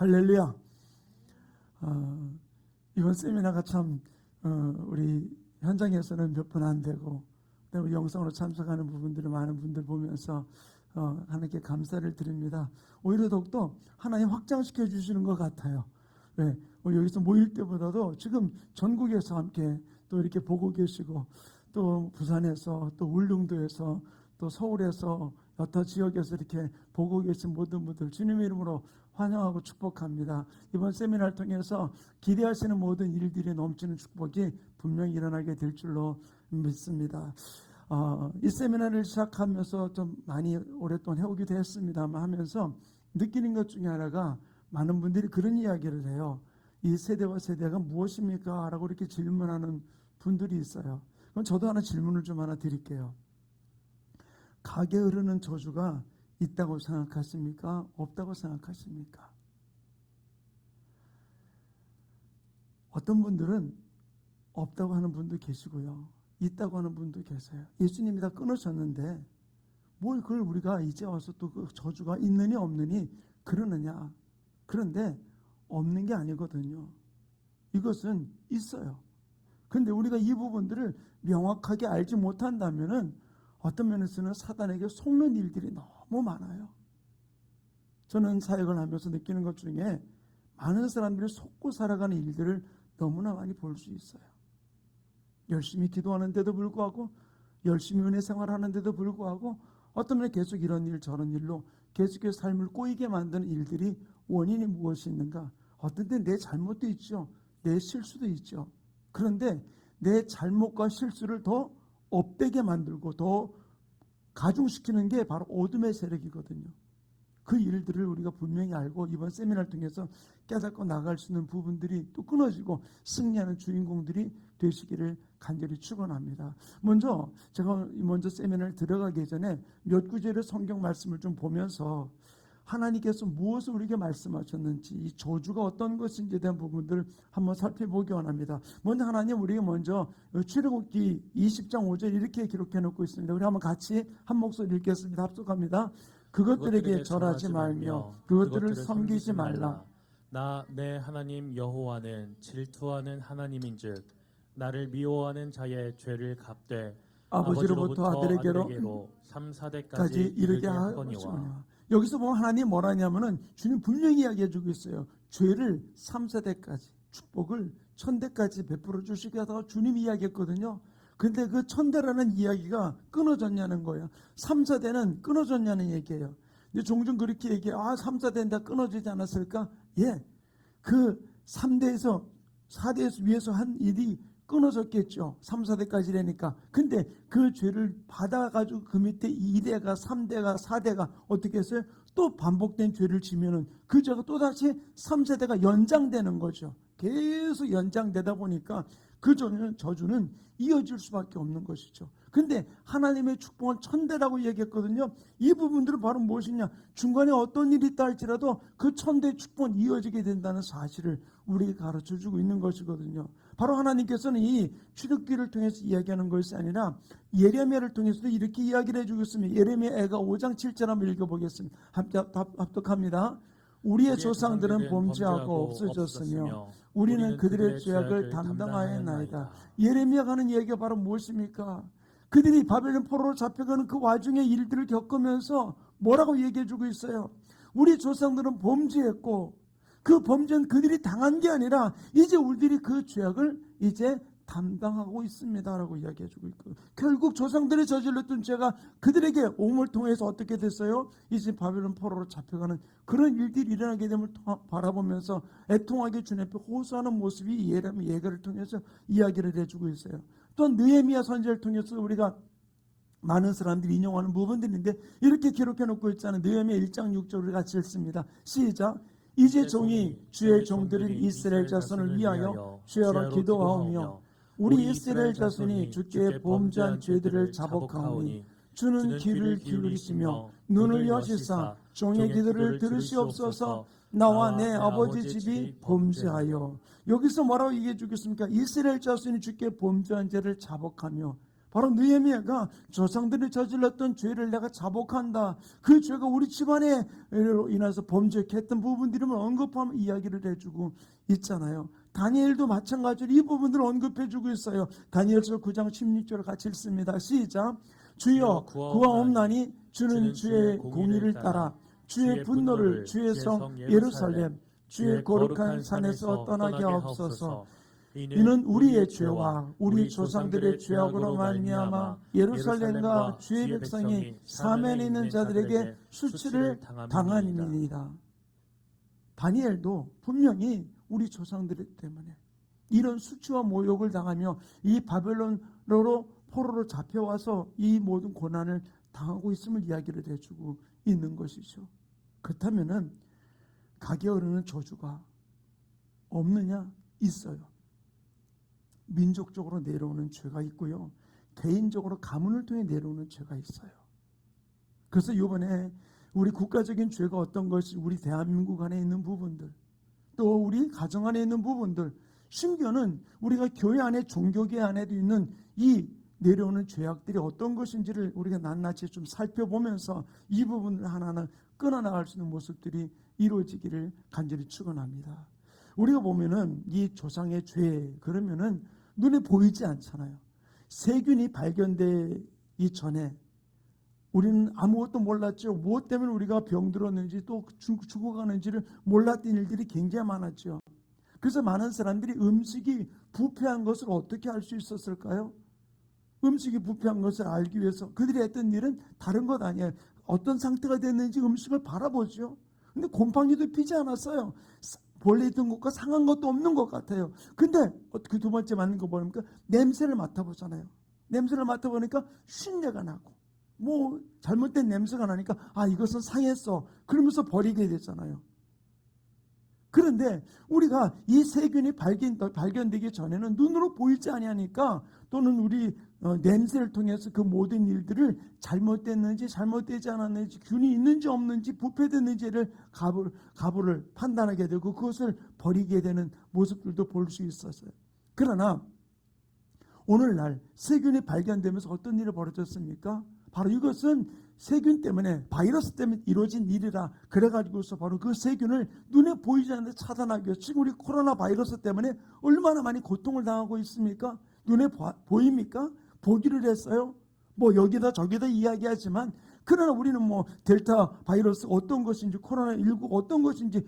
할렐루야. 이번 세미나가 참 우리 현장에서는 몇 분 안 되고 우리 영상으로 참석하는 부분들을 많은 분들 보면서 하나님께 감사를 드립니다. 오히려 더욱더 하나님 확장시켜 주시는 것 같아요. 네, 여기서 모일 때보다도 지금 전국에서 함께 또 이렇게 보고 계시고 또 부산에서 또 울릉도에서 또 서울에서 여타 지역에서 이렇게 보고 계신 모든 분들 주님의 이름으로 환영하고 축복합니다. 이번 세미나를 통해서 기대하시는 모든 일들이 넘치는 축복이 분명히 일어나게 될 줄로 믿습니다. 이 세미나를 시작하면서 좀 많이 오랫동안 해오기도 했습니다만 하면서 느끼는 것 중에 하나가 많은 분들이 그런 이야기를 해요. 이 세대와 세대가 무엇입니까? 라고 이렇게 질문하는 분들이 있어요. 그럼 저도 하나 질문을 좀 하나 드릴게요. 가게 흐르는 저주가 있다고 생각하십니까? 없다고 생각하십니까? 어떤 분들은 없다고 하는 분도 계시고요. 있다고 하는 분도 계세요. 예수님이 다 끊으셨는데 뭘 그걸 우리가 이제 와서 또 그 저주가 있느니 없느니 그러느냐. 그런데 없는 게 아니거든요. 이것은 있어요. 그런데 우리가 이 부분들을 명확하게 알지 못한다면은 어떤 면에서는 사단에게 속는 일들이 너무 많아요. 저는 사역을 하면서 느끼는 것 중에 많은 사람들이 속고 살아가는 일들을 너무나 많이 볼 수 있어요. 열심히 기도하는데도 불구하고 열심히 은혜 생활하는데도 불구하고 어떤 면에 계속 이런 일 저런 일로 계속해서 삶을 꼬이게 만드는 일들이 원인이 무엇이 있는가? 어떤 때 내 잘못도 있죠. 내 실수도 있죠. 그런데 내 잘못과 실수를 더 업되게 만들고 더 가중시키는 게 바로 어둠의 세력이거든요. 그 일들을 우리가 분명히 알고 이번 세미나를 통해서 깨닫고 나갈 수 있는 부분들이 또 끊어지고 승리하는 주인공들이 되시기를 간절히 축원합니다. 제가 먼저 세미나를 들어가기 전에 몇 구절의 성경 말씀을 좀 보면서 하나님께서 무엇을 우리에게 말씀하셨는지 이 저주가 어떤 것인지에 대한 부분들을 한번 살펴보기 원합니다. 먼저 하나님 우리에게 먼저 출애굽기 20장 5절 이렇게 기록해 놓고 있습니다. 우리 한번 같이 한 목소리 읽겠습니다. 합독합니다. 그것들에게 절하지 말며 그것들을 섬기지 말라. 나 내 하나님 여호와는 질투하는 하나님인즉 나를 미워하는 자의 죄를 갚되 아버지로부터 아들에게로 3, 4대까지 이르게 하거니와. 여기서 보면 하나님 뭐라냐면은 주님 분명히 이야기해 주고 있어요. 죄를 3, 4대까지 축복을 1000대까지 베풀어 주시게 하다가 주님이 이야기했거든요. 근데 그 1000대라는 이야기가 끊어졌냐는 거예요. 3, 4대는 끊어졌냐는 얘기예요. 근데 종종 그렇게 얘기해요. 3, 4대는 다 끊어지지 않았을까? 예. 그 3대에서 4대에서 위에서 한 일이 끊어졌겠죠. 3, 4대까지라니까. 근데 그 죄를 받아가지고 그 밑에 2대가 3대가 4대가 어떻게 했어요? 또 반복된 죄를 지면은 그 죄가 또다시 3, 4대가 연장되는 거죠. 계속 연장되다 보니까 그 저주는 이어질 수밖에 없는 것이죠. 근데 하나님의 축복은 1000대라고 얘기했거든요. 이 부분들은 바로 무엇이냐? 중간에 어떤 일이 있다 할지라도 그 1000대의 축복은 이어지게 된다는 사실을 우리에게 가르쳐주고 있는 것이거든요. 바로 하나님께서는 이 출애굽기를 통해서 이야기하는 것이 아니라 예레미야를 통해서도 이렇게 이야기를 해주고 있습니다. 예레미야가 5장 7절 한번 읽어보겠습니다. 합독합니다. 우리의 조상들은 범죄하고 없어졌으며 우리는 그들의 죄악을 담당하였나이다. 예레미야가 하는 얘기가 바로 무엇입니까? 그들이 바벨론 포로로 잡혀가는 그 와중에 일들을 겪으면서 뭐라고 얘기해주고 있어요? 우리 조상들은 범죄했고 그 범죄는 그들이 당한 게 아니라 이제 우리들이 그 죄악을 이제 담당하고 있습니다라고 이야기해주고 있고, 결국 조상들이 저질렀던 죄가 그들에게 옹을 통해서 어떻게 됐어요? 이제 바벨론 포로로 잡혀가는 그런 일들이 일어나게 됨을 바라보면서 애통하게 주님 앞에 호소하는 모습이 예가를 통해서 이야기를 해주고 있어요. 또 느헤미야 선지자를 통해서 우리가 많은 사람들이 인용하는 부분들인데 이렇게 기록해 놓고 있잖아요. 느헤미야 1장 6절 우리 같이 읽습니다. 시작. 이제 종이 주의 종들인 이스라엘 자손을 위하여 주여로 기도하오며 우리 이스라엘 자손이 주께 범죄한 죄들을 자복하오니 주는 귀를 기울이시며 눈을 여시사 종의 기도를 들으시옵소서. 나와 내 아버지 집이 범죄하여. 여기서 뭐라고 얘기해 주겠습니까? 이스라엘 자손이 주께 범죄한 죄를 자복하며 바로 느헤미야가 조상들이 저질렀던 죄를 내가 자복한다. 그 죄가 우리 집안에 인해서 범죄했던 부분들을 언급하면 이야기를 해주고 있잖아요. 다니엘도 마찬가지로 이 부분들을 언급해주고 있어요. 다니엘서 9장 16절을 같이 읽습니다. 시작. 주여 구하옵나니 주는 주의 공의를 따라 주의 분노를 주의 성 예루살렘 주의 거룩한 산에서 떠나게 하옵소서. 이는 우리의 죄와 우리 조상들의 죄악으로 말미암아 예루살렘과 주의 백성이 사면에 있는 자들에게 수치를 당함이니이다. 다니엘도 분명히 우리 조상들 때문에 이런 수치와 모욕을 당하며 이 바벨론으로 포로로 잡혀와서 이 모든 고난을 당하고 있음을 이야기를 해주고 있는 것이죠. 그렇다면은 가게 어르는 저주가 없느냐? 있어요. 민족적으로 내려오는 죄가 있고요. 개인적으로 가문을 통해 내려오는 죄가 있어요. 그래서 이번에 우리 국가적인 죄가 어떤 것이 우리 대한민국 안에 있는 부분들, 또 우리 가정 안에 있는 부분들, 심지어는 우리가 교회 안에 종교계 안에도 있는 이 내려오는 죄악들이 어떤 것인지를 우리가 낱낱이 좀 살펴보면서 이 부분을 하나하나 끊어나갈 수 있는 모습들이 이루어지기를 간절히 축원합니다. 우리가 보면은 이 조상의 죄 그러면은 눈에 보이지 않잖아요. 세균이 발견되기 전에 우리는 아무것도 몰랐죠. 무엇 때문에 우리가 병들었는지 또 죽어가는지를 몰랐던 일들이 굉장히 많았죠. 그래서 많은 사람들이 음식이 부패한 것을 어떻게 알 수 있었을까요? 음식이 부패한 것을 알기 위해서 그들이 했던 일은 다른 것 아니에요. 어떤 상태가 됐는지 음식을 바라보죠. 근데 곰팡이도 피지 않았어요. 본래 있던 것과 상한 것도 없는 것 같아요. 근데 그 두 번째 맞는 거 보니까 냄새를 맡아보잖아요. 냄새를 맡아보니까 쉰내가 나고 뭐 잘못된 냄새가 나니까 아 이것은 상했어. 그러면서 버리게 되잖아요. 그런데 우리가 이 세균이 발견되기 전에는 눈으로 보이지 아니하니까 또는 우리 냄새를 통해서 그 모든 일들을 잘못됐는지 잘못되지 않았는지 균이 있는지 없는지 부패됐는지를 가부를 판단하게 되고 그것을 버리게 되는 모습들도 볼 수 있었어요. 그러나 오늘날 세균이 발견되면서 어떤 일이 벌어졌습니까? 바로 이것은 세균 때문에 바이러스 때문에 이루어진 일이라 그래가지고서 바로 그 세균을 눈에 보이지 않는데 차단하기 위해서 지금 우리 코로나 바이러스 때문에 얼마나 많이 고통을 당하고 있습니까? 눈에 보입니까? 보기를 했어요. 뭐 여기다 저기다 이야기하지만 그러나 우리는 뭐 델타 바이러스 어떤 것인지 코로나19 어떤 것인지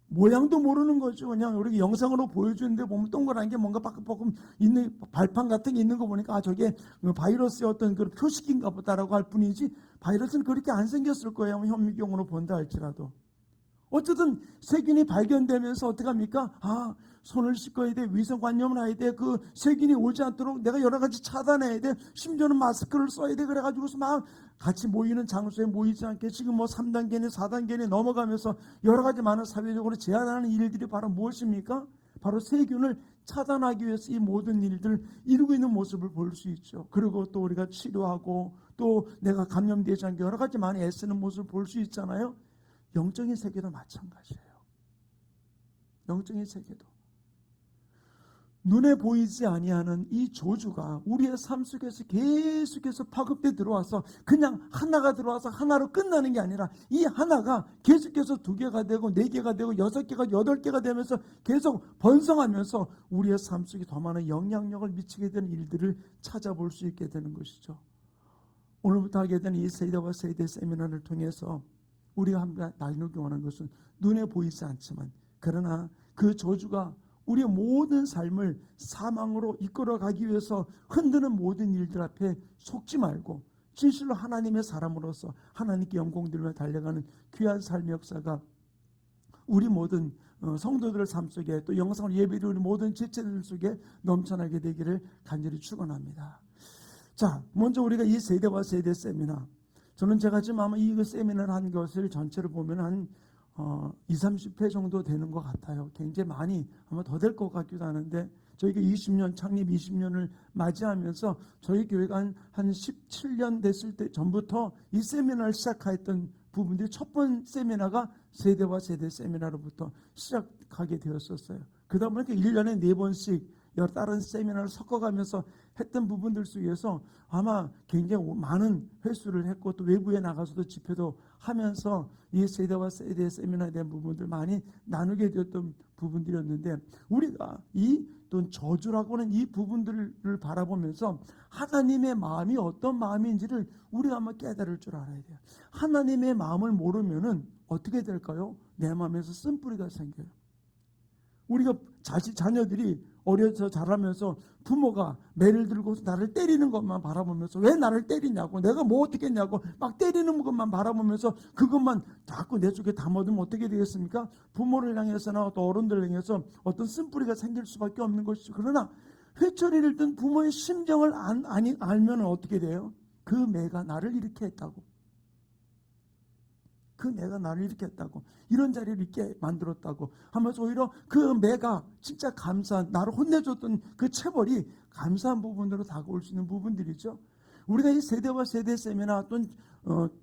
모양도 모르는 거죠. 그냥 우리 영상으로 보여주는데 보면 동그란 게 뭔가 빠끔빠끔 있는 발판 같은 게 있는 거 보니까 아 저게 바이러스의 어떤 그 표식인가 보다라고 할 뿐이지 바이러스는 그렇게 안 생겼을 거예요. 현미경으로 본다 할지라도. 어쨌든 세균이 발견되면서 어떻게 합니까? 아 손을 씻어야 돼. 위생관념을 해야 돼. 그 세균이 오지 않도록 내가 여러 가지 차단해야 돼. 심지어는 마스크를 써야 돼. 그래가지고서 막 같이 모이는 장소에 모이지 않게 지금 뭐 3단계니 4단계니 넘어가면서 여러 가지 많은 사회적으로 제한하는 일들이 바로 무엇입니까? 바로 세균을 차단하기 위해서 이 모든 일들을 이루고 있는 모습을 볼 수 있죠. 그리고 또 우리가 치료하고 또 내가 감염되지 않게 여러 가지 많이 애쓰는 모습을 볼 수 있잖아요. 영적인 세계도 마찬가지예요. 영적인 세계도. 눈에 보이지 아니하는 이 저주가 우리의 삶 속에서 계속해서 파급돼 들어와서 그냥 하나가 들어와서 하나로 끝나는 게 아니라 이 하나가 계속해서 2개가 되고 4개가 되고 6개가 8개가 되면서 계속 번성하면서 우리의 삶 속에 더 많은 영향력을 미치게 되는 일들을 찾아볼 수 있게 되는 것이죠. 오늘부터 하게 되는 이 세대와 세대 세미나를 통해서 우리가 함께 나누기 원하는 것은 눈에 보이지 않지만 그러나 그 저주가 우리의 모든 삶을 사망으로 이끌어가기 위해서 흔드는 모든 일들 앞에 속지 말고 진실로 하나님의 사람으로서 하나님께 영광 들며 달려가는 귀한 삶의 역사가 우리 모든 성도들의 삶 속에 또 영상을 예배를 우리 모든 지체들 속에 넘쳐나게 되기를 간절히 축원합니다. 자, 먼저 우리가 이 세대와 세대 세미나 저는 제가 지금 아마 이 세미나를 한 것을 전체를 보면 한 20, 30회 정도 되는 것 같아요. 굉장히 많이 아마 더 될 것 같기도 하는데 저희가 20년 창립 20년을 맞이하면서 저희 교회가 한 17년 됐을 때 전부터 이 세미나를 시작했던 부분들이 첫 번째 세미나가 세대와 세대 세미나로부터 시작하게 되었었어요. 그러다 보니까 1년에 4번씩 여러 다른 세미나를 섞어가면서 했던 부분들 속에서 아마 굉장히 많은 횟수를 했고 또 외부에 나가서도 집회도 하면서 이 세대와 세대의 세미나에 대한 부분들 많이 나누게 되었던 부분들이었는데 우리가 이 또 저주라고 하는 이 부분들을 바라보면서 하나님의 마음이 어떤 마음인지를 우리가 한번 깨달을 줄 알아야 돼요. 하나님의 마음을 모르면은 어떻게 될까요? 내 마음에서 쓴뿌리가 생겨요. 우리가 자녀들이 어려서 자라면서 부모가 매를 들고서 나를 때리는 것만 바라보면서 왜 나를 때리냐고 내가 뭐 어떻게 했냐고 막 때리는 것만 바라보면서 그것만 자꾸 내 속에 담아두면 어떻게 되겠습니까? 부모를 향해서나 또 어른들을 향해서 어떤 쓴뿌리가 생길 수밖에 없는 것이죠. 그러나 회초리를 든 부모의 심정을 알면 어떻게 돼요? 그 매가 나를 이렇게 했다고. 그 매가 나를 이렇게 했다고. 이런 자리를 있게 만들었다고 하면서 오히려 그 매가 진짜 감사한, 나를 혼내줬던 그 체벌이 감사한 부분으로 다가올 수 있는 부분들이죠. 우리가 이 세대와 세대 세미나 또는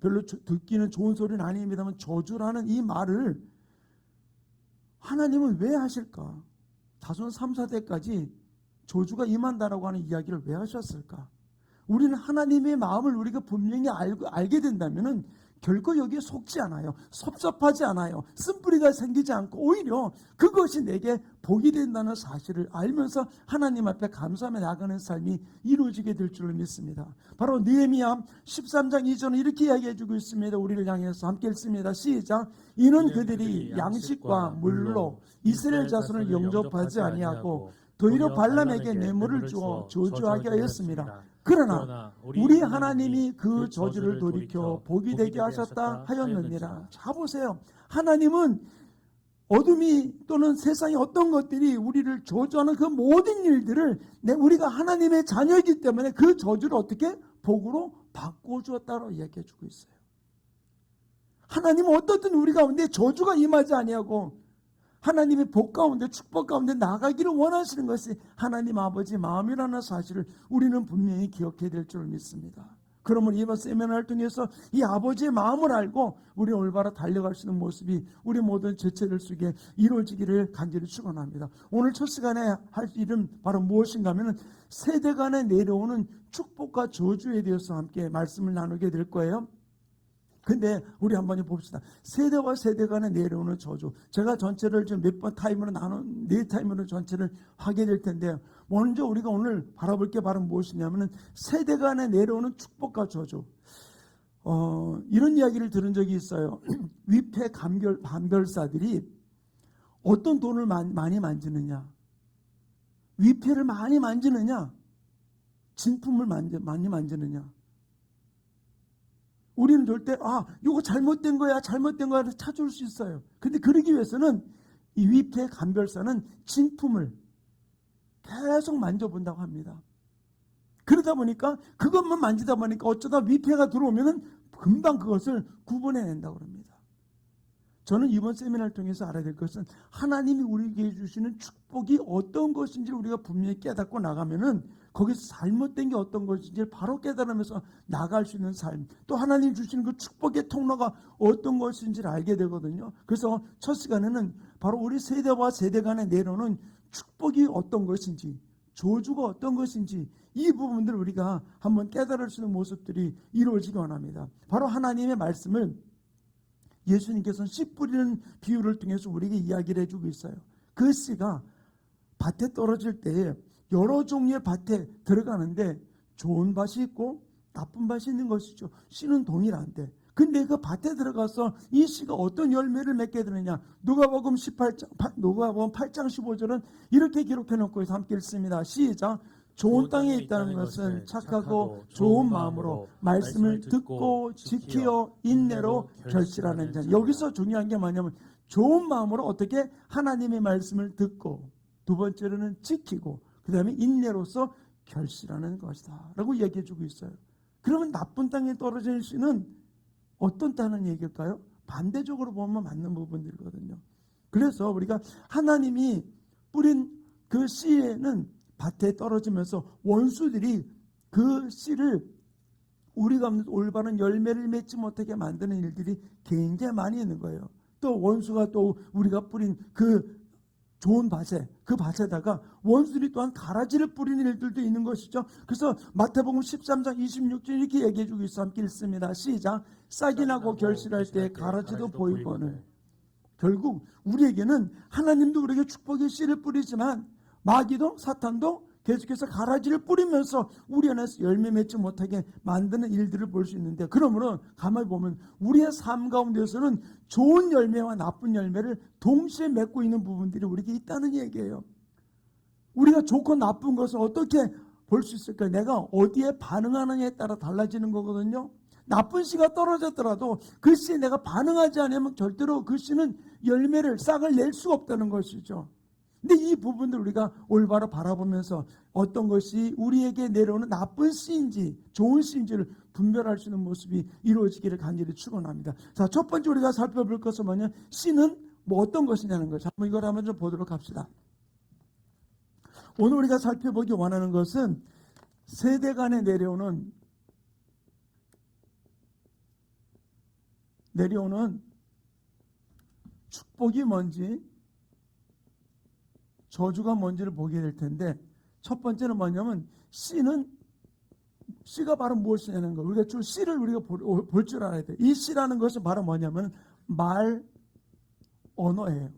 별로 듣기는 좋은 소리는 아닙니다만 저주라는 이 말을 하나님은 왜 하실까? 자손 3, 4대까지 저주가 임한다라고 하는 이야기를 왜 하셨을까? 우리는 하나님의 마음을 우리가 분명히 알게 된다면은 결코 여기에 속지 않아요. 섭섭하지 않아요. 쓴뿌리가 생기지 않고 오히려 그것이 내게 복이 된다는 사실을 알면서 하나님 앞에 감사하며 나가는 삶이 이루어지게 될 줄을 믿습니다. 바로 느헤미야 13장 2절은 이렇게 이야기해 주고 있습니다. 우리를 향해서 함께 읽습니다. 시작. 이는 그들이 양식과 물로 이스라엘 자손을 영접하지 아니하고 도리어 발람에게 뇌물을 주어 저주하게 하였습니다. 그러나 우리 하나님이 그 저주를 돌이켜 복이 되게 하셨다 하였느니라. 자 보세요. 하나님은 어둠이 또는 세상의 어떤 것들이 우리를 저주하는 그 모든 일들을 우리가 하나님의 자녀이기 때문에 그 저주를 어떻게 복으로 바꿔주었다고 이야기해 주고 있어요. 하나님은 어떻든 우리 가운데 저주가 임하지 아니하고 하나님의 복 가운데 축복 가운데 나가기를 원하시는 것이 하나님 아버지 마음이라는 사실을 우리는 분명히 기억해야 될 줄 믿습니다. 그러면 이번 세미나를 통해서 이 아버지의 마음을 알고 우리 올바로 달려갈 수 있는 모습이 우리 모든 제체들 속에 이루어지기를 간절히 축원합니다. 오늘 첫 시간에 할 일은 바로 무엇인가 하면 세대 간에 내려오는 축복과 저주에 대해서 함께 말씀을 나누게 될 거예요. 근데 우리 한번 봅시다. 세대와 세대 간에 내려오는 저주. 제가 전체를 좀 몇 번 타임으로 네 타임으로 전체를 하게 될 텐데요. 먼저 우리가 오늘 바라볼 게 바로 무엇이냐면은 세대 간에 내려오는 축복과 저주. 이런 이야기를 들은 적이 있어요. 위패 감별사들이 어떤 돈을 많이 만지느냐, 위패를 많이 만지느냐, 진품을 많이 만지느냐. 우리는 절대 이거 잘못된 거야 찾을 수 있어요. 근데 그러기 위해서는 이 위패 감별사는 진품을 계속 만져본다고 합니다. 그러다 보니까 그것만 만지다 보니까 어쩌다 위패가 들어오면은 금방 그것을 구분해낸다고 합니다. 저는 이번 세미나를 통해서 알아야 될 것은 하나님이 우리에게 주시는 축복이 어떤 것인지 우리가 분명히 깨닫고 나가면은 거기서 잘못된 게 어떤 것인지를 바로 깨달으면서 나갈 수 있는 삶, 또 하나님 주시는 그 축복의 통로가 어떤 것인지를 알게 되거든요. 그래서 첫 시간에는 바로 우리 세대와 세대 간에 내려오는 축복이 어떤 것인지, 저주가 어떤 것인지 이 부분들을 우리가 한번 깨달을 수 있는 모습들이 이루어지기 원합니다. 바로 하나님의 말씀을 예수님께서는 씨 뿌리는 비유를 통해서 우리에게 이야기를 해주고 있어요. 그 씨가 밭에 떨어질 때에 여러 종류의 밭에 들어가는데 좋은 밭이 있고 나쁜 밭이 있는 것이죠. 씨는 동일한데. 근데 그 밭에 들어가서 이 씨가 어떤 열매를 맺게 되느냐. 누가복음 8장 15절은 이렇게 기록해 놓고 해서 함께 읽습니다. 시작. 좋은 땅에 있다는 것은 착하고 좋은 마음으로 말씀을 듣고 지키어 인내로 결실하는 자. 여기서 중요한 게 뭐냐면 좋은 마음으로 어떻게 하나님의 말씀을 듣고 두 번째로는 지키고 그 다음에 인내로서 결실하는 것이다 라고 이야기해 주고 있어요. 그러면 나쁜 땅에 떨어진 씨는 어떤 땅은 얘기일까요? 반대적으로 보면 맞는 부분들이거든요. 그래서 우리가 하나님이 뿌린 그 씨에는 밭에 떨어지면서 원수들이 그 씨를 우리가 올바른 열매를 맺지 못하게 만드는 일들이 굉장히 많이 있는 거예요. 또 원수가 또 우리가 뿌린 그 좋은 밭에, 그 밭에다가 원수들이 또한 가라지를 뿌리는 일들도 있는 것이죠. 그래서 마태복음 13장 26절 이렇게 얘기해 주고 있어. 함께 읽습니다. 시작. 싹이 나고 결실할 때 가라지도 보이거늘. 결국 우리에게는 하나님도 우리에게 축복의 씨를 뿌리지만 마귀도 사탄도 계속해서 가라지를 뿌리면서 우리 안에서 열매 맺지 못하게 만드는 일들을 볼 수 있는데, 그러므로 가만히 보면 우리의 삶 가운데서는 좋은 열매와 나쁜 열매를 동시에 맺고 있는 부분들이 우리에게 있다는 얘기예요. 우리가 좋고 나쁜 것을 어떻게 볼 수 있을까요? 내가 어디에 반응하느냐에 따라 달라지는 거거든요. 나쁜 씨가 떨어졌더라도 그 씨에 내가 반응하지 않으면 절대로 그 씨는 열매를, 싹을 낼 수가 없다는 것이죠. 근데 이 부분들 우리가 올바로 바라보면서 어떤 것이 우리에게 내려오는 나쁜 씨인지 좋은 씨인지를 분별할 수 있는 모습이 이루어지기를 간절히 축원합니다. 자, 첫 번째 우리가 살펴볼 것은 뭐냐? 씨는 뭐 어떤 것이냐는 거죠. 한번 이걸 한번 좀 보도록 합시다. 오늘 우리가 살펴보기 원하는 것은 세대 간에 내려오는 축복이 뭔지, 저주가 뭔지를 보게 될 텐데, 첫 번째는 뭐냐면 씨가 바로 무엇이냐는 거. 우리가 씨를 우리가 볼 줄 알아야 돼. 이 씨라는 것은 바로 뭐냐면 언어예요.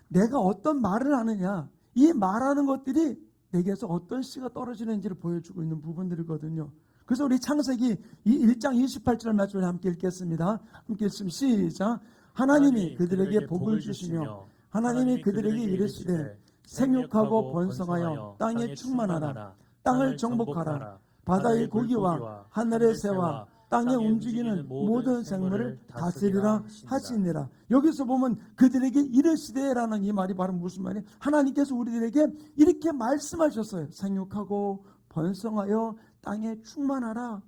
내가 어떤 말을 하느냐, 이 말하는 것들이 내게서 어떤 씨가 떨어지는지를 보여주고 있는 부분들이거든요. 그래서 우리 창세기 1장 28절 말씀을 함께 읽겠습니다. 함께 읽으면 시작. 하나님이 그들에게 복을 주시며 하나님이 그들에게 이르시되 생육하고 번성하여 땅에 충만하라. 땅을 정복하라. 바다의 고기와 하늘의 새와 땅에 움직이는 모든 생물을 다스리라 하시니라. 여기서 보면 그들에게 이르시되라는 이 말이 바로 무슨 말이에요? 하나님께서 우리들에게 이렇게 말씀하셨어요. 생육하고 번성하여 땅에 충만하라.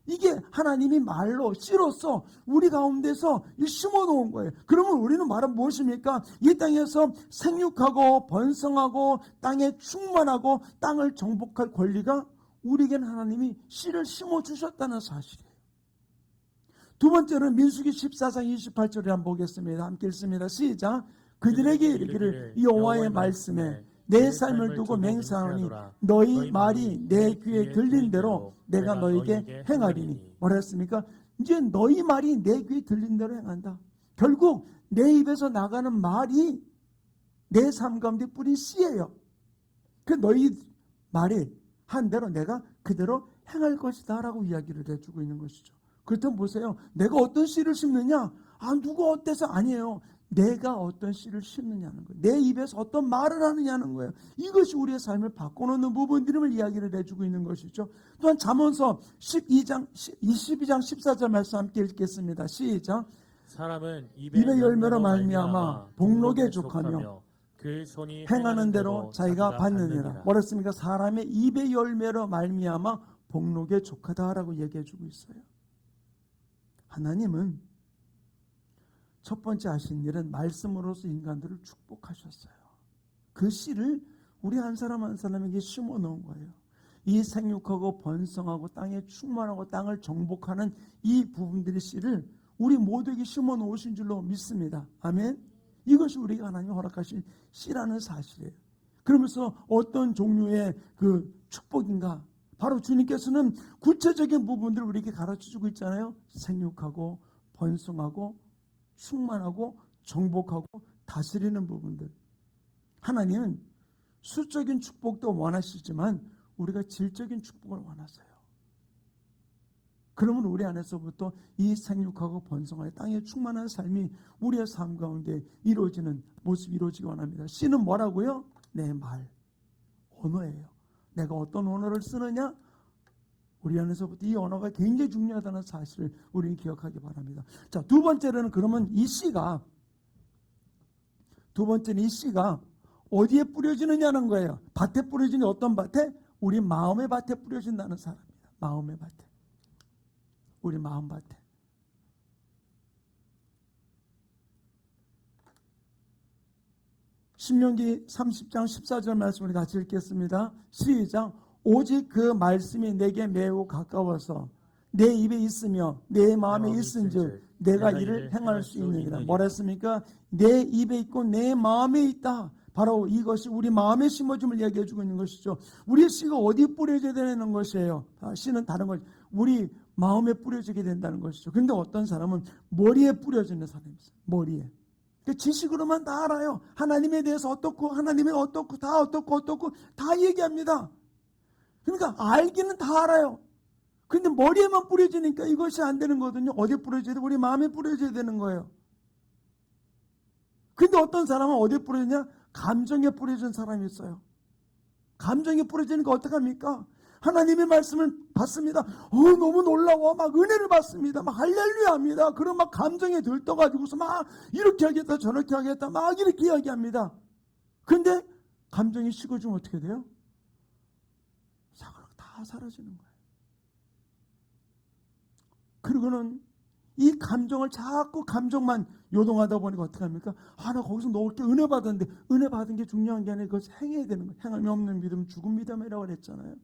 이게 하나님이 말로, 씨로서 우리 가운데서 심어놓은 거예요. 그러면 우리는 말은 무엇입니까? 이 땅에서 생육하고 번성하고 땅에 충만하고 땅을 정복할 권리가 우리에게는 하나님이 씨를 심어주셨다는 사실이에요. 두 번째는 민수기 14장 28절을 한번 보겠습니다. 함께 읽습니다. 시작. 그들에게 이르기를 여호와의 말씀에 내 삶을 두고 맹세하노니 너희 말이 내 귀에 들린 대로 내가 너에게 행하리니. 뭐라 했습니까? 이제 너희 말이 내 귀에 들린 대로 행한다. 결국 내 입에서 나가는 말이 내 삶 가운데 뿌린 씨예요. 그 너희 말이 한 대로 내가 그대로 행할 것이다 라고 이야기를 해주고 있는 것이죠. 그렇다면 보세요. 내가 어떤 씨를 심느냐? 누가 어때서 아니에요. 내가 어떤 씨를 심느냐는 거예요. 내 입에서 어떤 말을 하느냐는 거예요. 이것이 우리의 삶을 바꿔놓는 부분들임을 이야기를 해주고 있는 것이죠. 또한 잠언서 22장 14절 말씀 함께 읽겠습니다. 시작. 사람은 입의 열매로 말미암아 복록에 족하며 그 손이 행하는 대로 자기가 받느니라. 뭐랬습니까? 사람의 입의 열매로 말미암아 복록에 족하다라고 얘기해주고 있어요. 하나님은 첫 번째 하신 일은 말씀으로서 인간들을 축복하셨어요. 그 씨를 우리 한 사람 한 사람에게 심어 놓은 거예요. 이 생육하고 번성하고 땅에 충만하고 땅을 정복하는 이 부분들의 씨를 우리 모두에게 심어 놓으신 줄로 믿습니다. 아멘. 이것이 우리가 하나님이 허락하신 씨라는 사실이에요. 그러면서 어떤 종류의 그 축복인가? 바로 주님께서는 구체적인 부분들을 우리에게 가르쳐주고 있잖아요. 생육하고 번성하고 충만하고 정복하고 다스리는 부분들. 하나님은 수적인 축복도 원하시지만 우리가 질적인 축복을 원하세요. 그러면 우리 안에서부터 이 생육하고 번성하여 땅에 충만한 삶이 우리의 삶 가운데 이루어지는 모습이 이루어지기 원합니다. 씨는 뭐라고요? 내 말, 언어예요. 내가 어떤 언어를 쓰느냐? 우리 안에서부터 이 언어가 굉장히 중요하다는 사실을 우리는 기억하기 바랍니다. 자, 두 번째로는 그러면 이 씨가 어디에 뿌려지느냐는 거예요. 밭에 뿌려지는 어떤 밭에? 우리 마음의 밭에 뿌려진다는 사람입니다. 마음의 밭에. 우리 마음 밭에. 신명기 30장 14절 말씀을 같이 읽겠습니다. 시작. 오직 그 말씀이 내게 매우 가까워서 내 입에 있으며 내 마음에 있은즉 내가 이를 행할 수 있느니라. 뭐랬습니까? 내 입에 있고 내 마음에 있다. 바로 이것이 우리 마음에 심어짐을 이야기해 주고 있는 것이죠. 우리의 씨가 어디 뿌려져야 되는 것이에요? 씨는 다른 것, 우리 마음에 뿌려지게 된다는 것이죠. 그런데 어떤 사람은 머리에 뿌려지는 사람이 있어요. 머리에. 지식으로만 다 알아요. 하나님에 대해서 어떻고 하나님이 어떻고 다 어떻고 다 얘기합니다. 그러니까 알기는 다 알아요. 근데 머리에만 뿌려지니까 이것이 안 되는 거거든요. 어디에 뿌려져야 돼? 우리 마음에 뿌려져야 되는 거예요. 근데 어떤 사람은 어디에 뿌려지냐? 감정에 뿌려진 사람이 있어요. 감정에 뿌려지니까 어떡합니까? 하나님의 말씀을 받습니다. 너무 놀라워. 막 은혜를 받습니다. 막 할렐루야 합니다. 그럼 막 감정에 들떠가지고서 막 이렇게 하겠다 저렇게 하겠다 막 이렇게 이야기합니다. 근데 감정이 식어지면 어떻게 돼요? 사고가 다 사라지는 거예요. 그리고는 이 감정을 자꾸 감정만 요동하다 보니까 어떻게 합니까? 나 거기서 넣을게 은혜 받았는데 은혜 받은 게 중요한 게 아니라 그것을 행해야 되는 거예요. 행함이 없는 믿음 죽은 믿음이라고 그랬잖아요.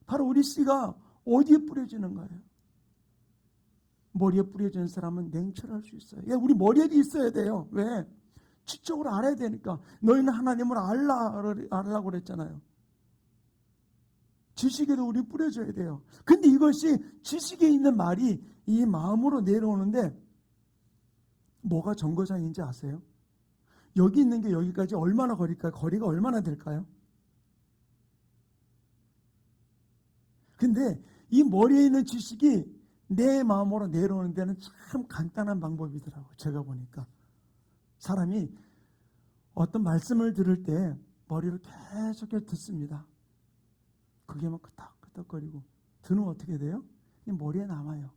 바로 우리 씨가 어디에 뿌려지는 거예요? 머리에 뿌려지는 사람은 냉철할 수 있어요. 우리 머리에도 있어야 돼요. 왜? 지적으로 알아야 되니까. 너희는 하나님을 알라고 그랬잖아요. 지식에도 우리 뿌려줘야 돼요. 근데 이것이 지식에 있는 말이 이 마음으로 내려오는데 뭐가 정거장인지 아세요? 여기 있는 게 여기까지 얼마나 거리일까요? 거리가 얼마나 될까요? 근데 이 머리에 있는 지식이 내 마음으로 내려오는 데는 참 간단한 방법이더라고요. 제가 보니까. 사람이 어떤 말씀을 들을 때 머리로 계속 듣습니다. 그게 막 끄덕끄덕거리고 들으면 어떻게 돼요? 이 머리에 남아요.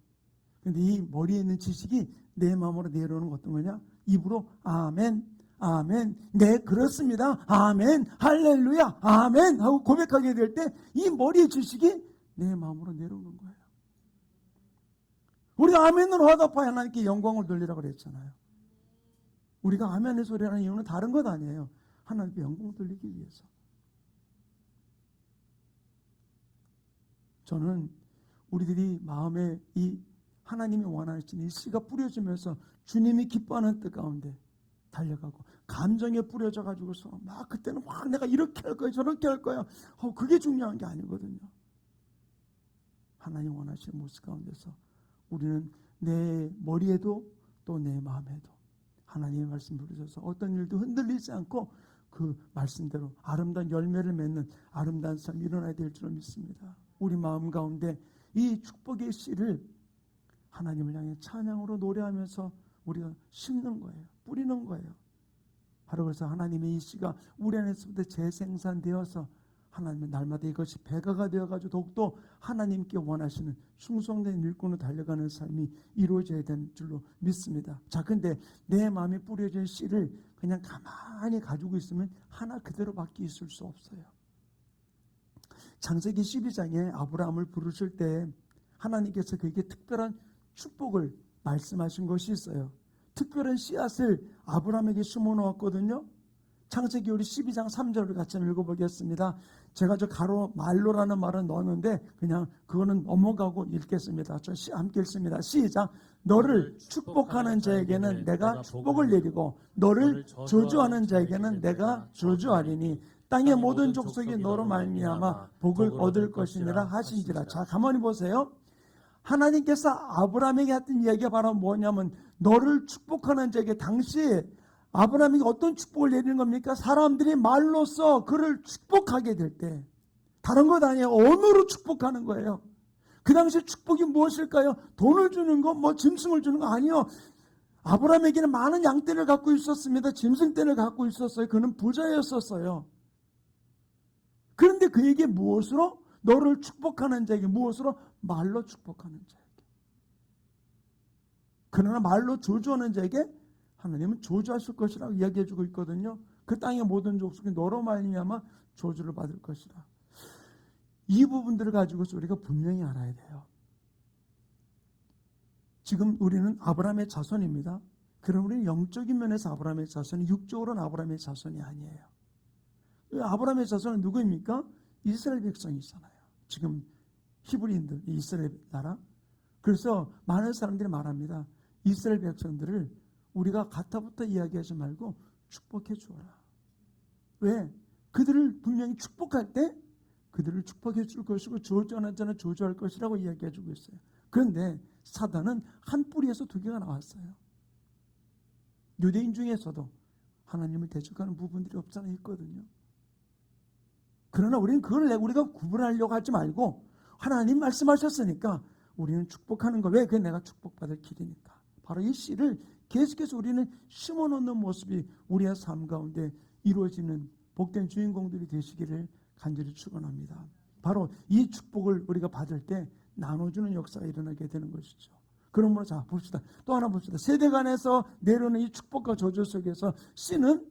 근데 이 머리에 있는 지식이 내 마음으로 내려오는 건 어떤 거냐? 입으로 아멘, 아멘, 네 그렇습니다, 아멘, 할렐루야, 아멘 하고 고백하게 될 때 이 머리의 지식이 내 마음으로 내려오는 거예요. 우리가 아멘으로 화답하여 하나님께 영광을 돌리라고 그랬잖아요. 우리가 아멘의 소리 하는 이유는 다른 것 아니에요. 하나님께 영광 돌리기 위해서. 저는 우리들이 마음에 이 하나님이 원하시는 이 씨가 뿌려지면서 주님이 기뻐하는 뜻 가운데 달려가고 감정에 뿌려져 가지고서 막 그때는 막 내가 이렇게 할 거야 저렇게 할 거야 그게 중요한 게 아니거든요. 하나님 원하시는 모습 가운데서 우리는 내 머리에도 또 내 마음에도 하나님의 말씀 부르셔서 어떤 일도 흔들리지 않고 그 말씀대로 아름다운 열매를 맺는 아름다운 삶이 일어나야 될 줄 믿습니다. 우리 마음 가운데 이 축복의 씨를 하나님을 향해 찬양으로 노래하면서 우리가 심는 거예요. 뿌리는 거예요. 바로 그래서 하나님의 이 씨가 우리 안에서부터 재생산되어서 하나님의 날마다 이것이 배가가 되어가지고 더욱더 하나님께 원하시는 충성된 일꾼으로 달려가는 삶이 이루어져야 되는 줄로 믿습니다. 자, 근데 내 마음에 뿌려진 씨를 그냥 가만히 가지고 있으면 하나 그대로밖에 있을 수 없어요. 창세기 12장에 아브라함을 부르실 때 하나님께서 그에게 특별한 축복을 말씀하신 것이 있어요. 특별한 씨앗을 아브라함에게 심어 놓았거든요. 창세기 우리 12장 3절을 같이 읽어보겠습니다. 제가 저 가로 말로라는 말은 넣었는데 그냥 그거는 넘어가고 읽겠습니다. 저 함께 읽습니다. 시작. 너를 축복하는 자에게는 내가 축복을 내리고 너를 저주하는 자에게는 내가 저주하리니 땅의 모든 족속이 너로 말미암아 복을 얻을 것이니라 하신지라. 자, 가만히 보세요. 하나님께서 아브라함에게 했던 이야기가 바로 뭐냐면 너를 축복하는 자에게 당시에 아브라함에게 어떤 축복을 내리는 겁니까? 사람들이 말로써 그를 축복하게 될 때 다른 것 아니에요. 언어로 축복하는 거예요. 그 당시에 축복이 무엇일까요? 돈을 주는 거, 짐승을 주는 거 아니요. 아브라함에게는 많은 양떼를 갖고 있었습니다. 짐승떼를 갖고 있었어요. 그는 부자였었어요. 그런데 그에게 무엇으로? 너를 축복하는 자에게 무엇으로? 말로 축복하는 자에게. 그러나 말로 저주하는 자에게 하나님은 저주하실 것이라고 이야기해주고 있거든요. 그 땅의 모든 족속이 너로 말미암아 저주를 받을 것이라. 이 부분들을 가지고서 우리가 분명히 알아야 돼요. 지금 우리는 아브라함의 자손입니다. 그럼 우리는 영적인 면에서 아브라함의 자손이 육적으로는 아브라함의 자손이 아니에요. 아브라함의 자손은 누구입니까? 이스라엘 백성이잖아요. 지금 히브리인들, 이스라엘 나라. 그래서 많은 사람들이 말합니다. 이스라엘 백성들을 우리가 가타부터 이야기하지 말고 축복해 주어라. 왜? 그들을 분명히 축복할 때 그들을 축복해 줄 것이고 저주하는 자는 저주할 것이라고 이야기해 주고 있어요. 그런데 사단은 한 뿌리에서 두 개가 나왔어요. 유대인 중에서도 하나님을 대적하는 부분들이 없잖아 있거든요. 그러나 우리는 그걸 우리가 구분하려고 하지 말고 하나님 말씀하셨으니까 우리는 축복하는 거. 왜? 그게 내가 축복받을 길이니까. 바로 이 씨를 계속해서 우리는 심어놓는 모습이 우리의 삶 가운데 이루어지는 복된 주인공들이 되시기를 간절히 축원합니다. 바로 이 축복을 우리가 받을 때 나눠주는 역사가 일어나게 되는 것이죠. 그러므로 자 봅시다. 또 하나 봅시다. 세대 간에서 내려오는 이 축복과 저주 속에서 씨는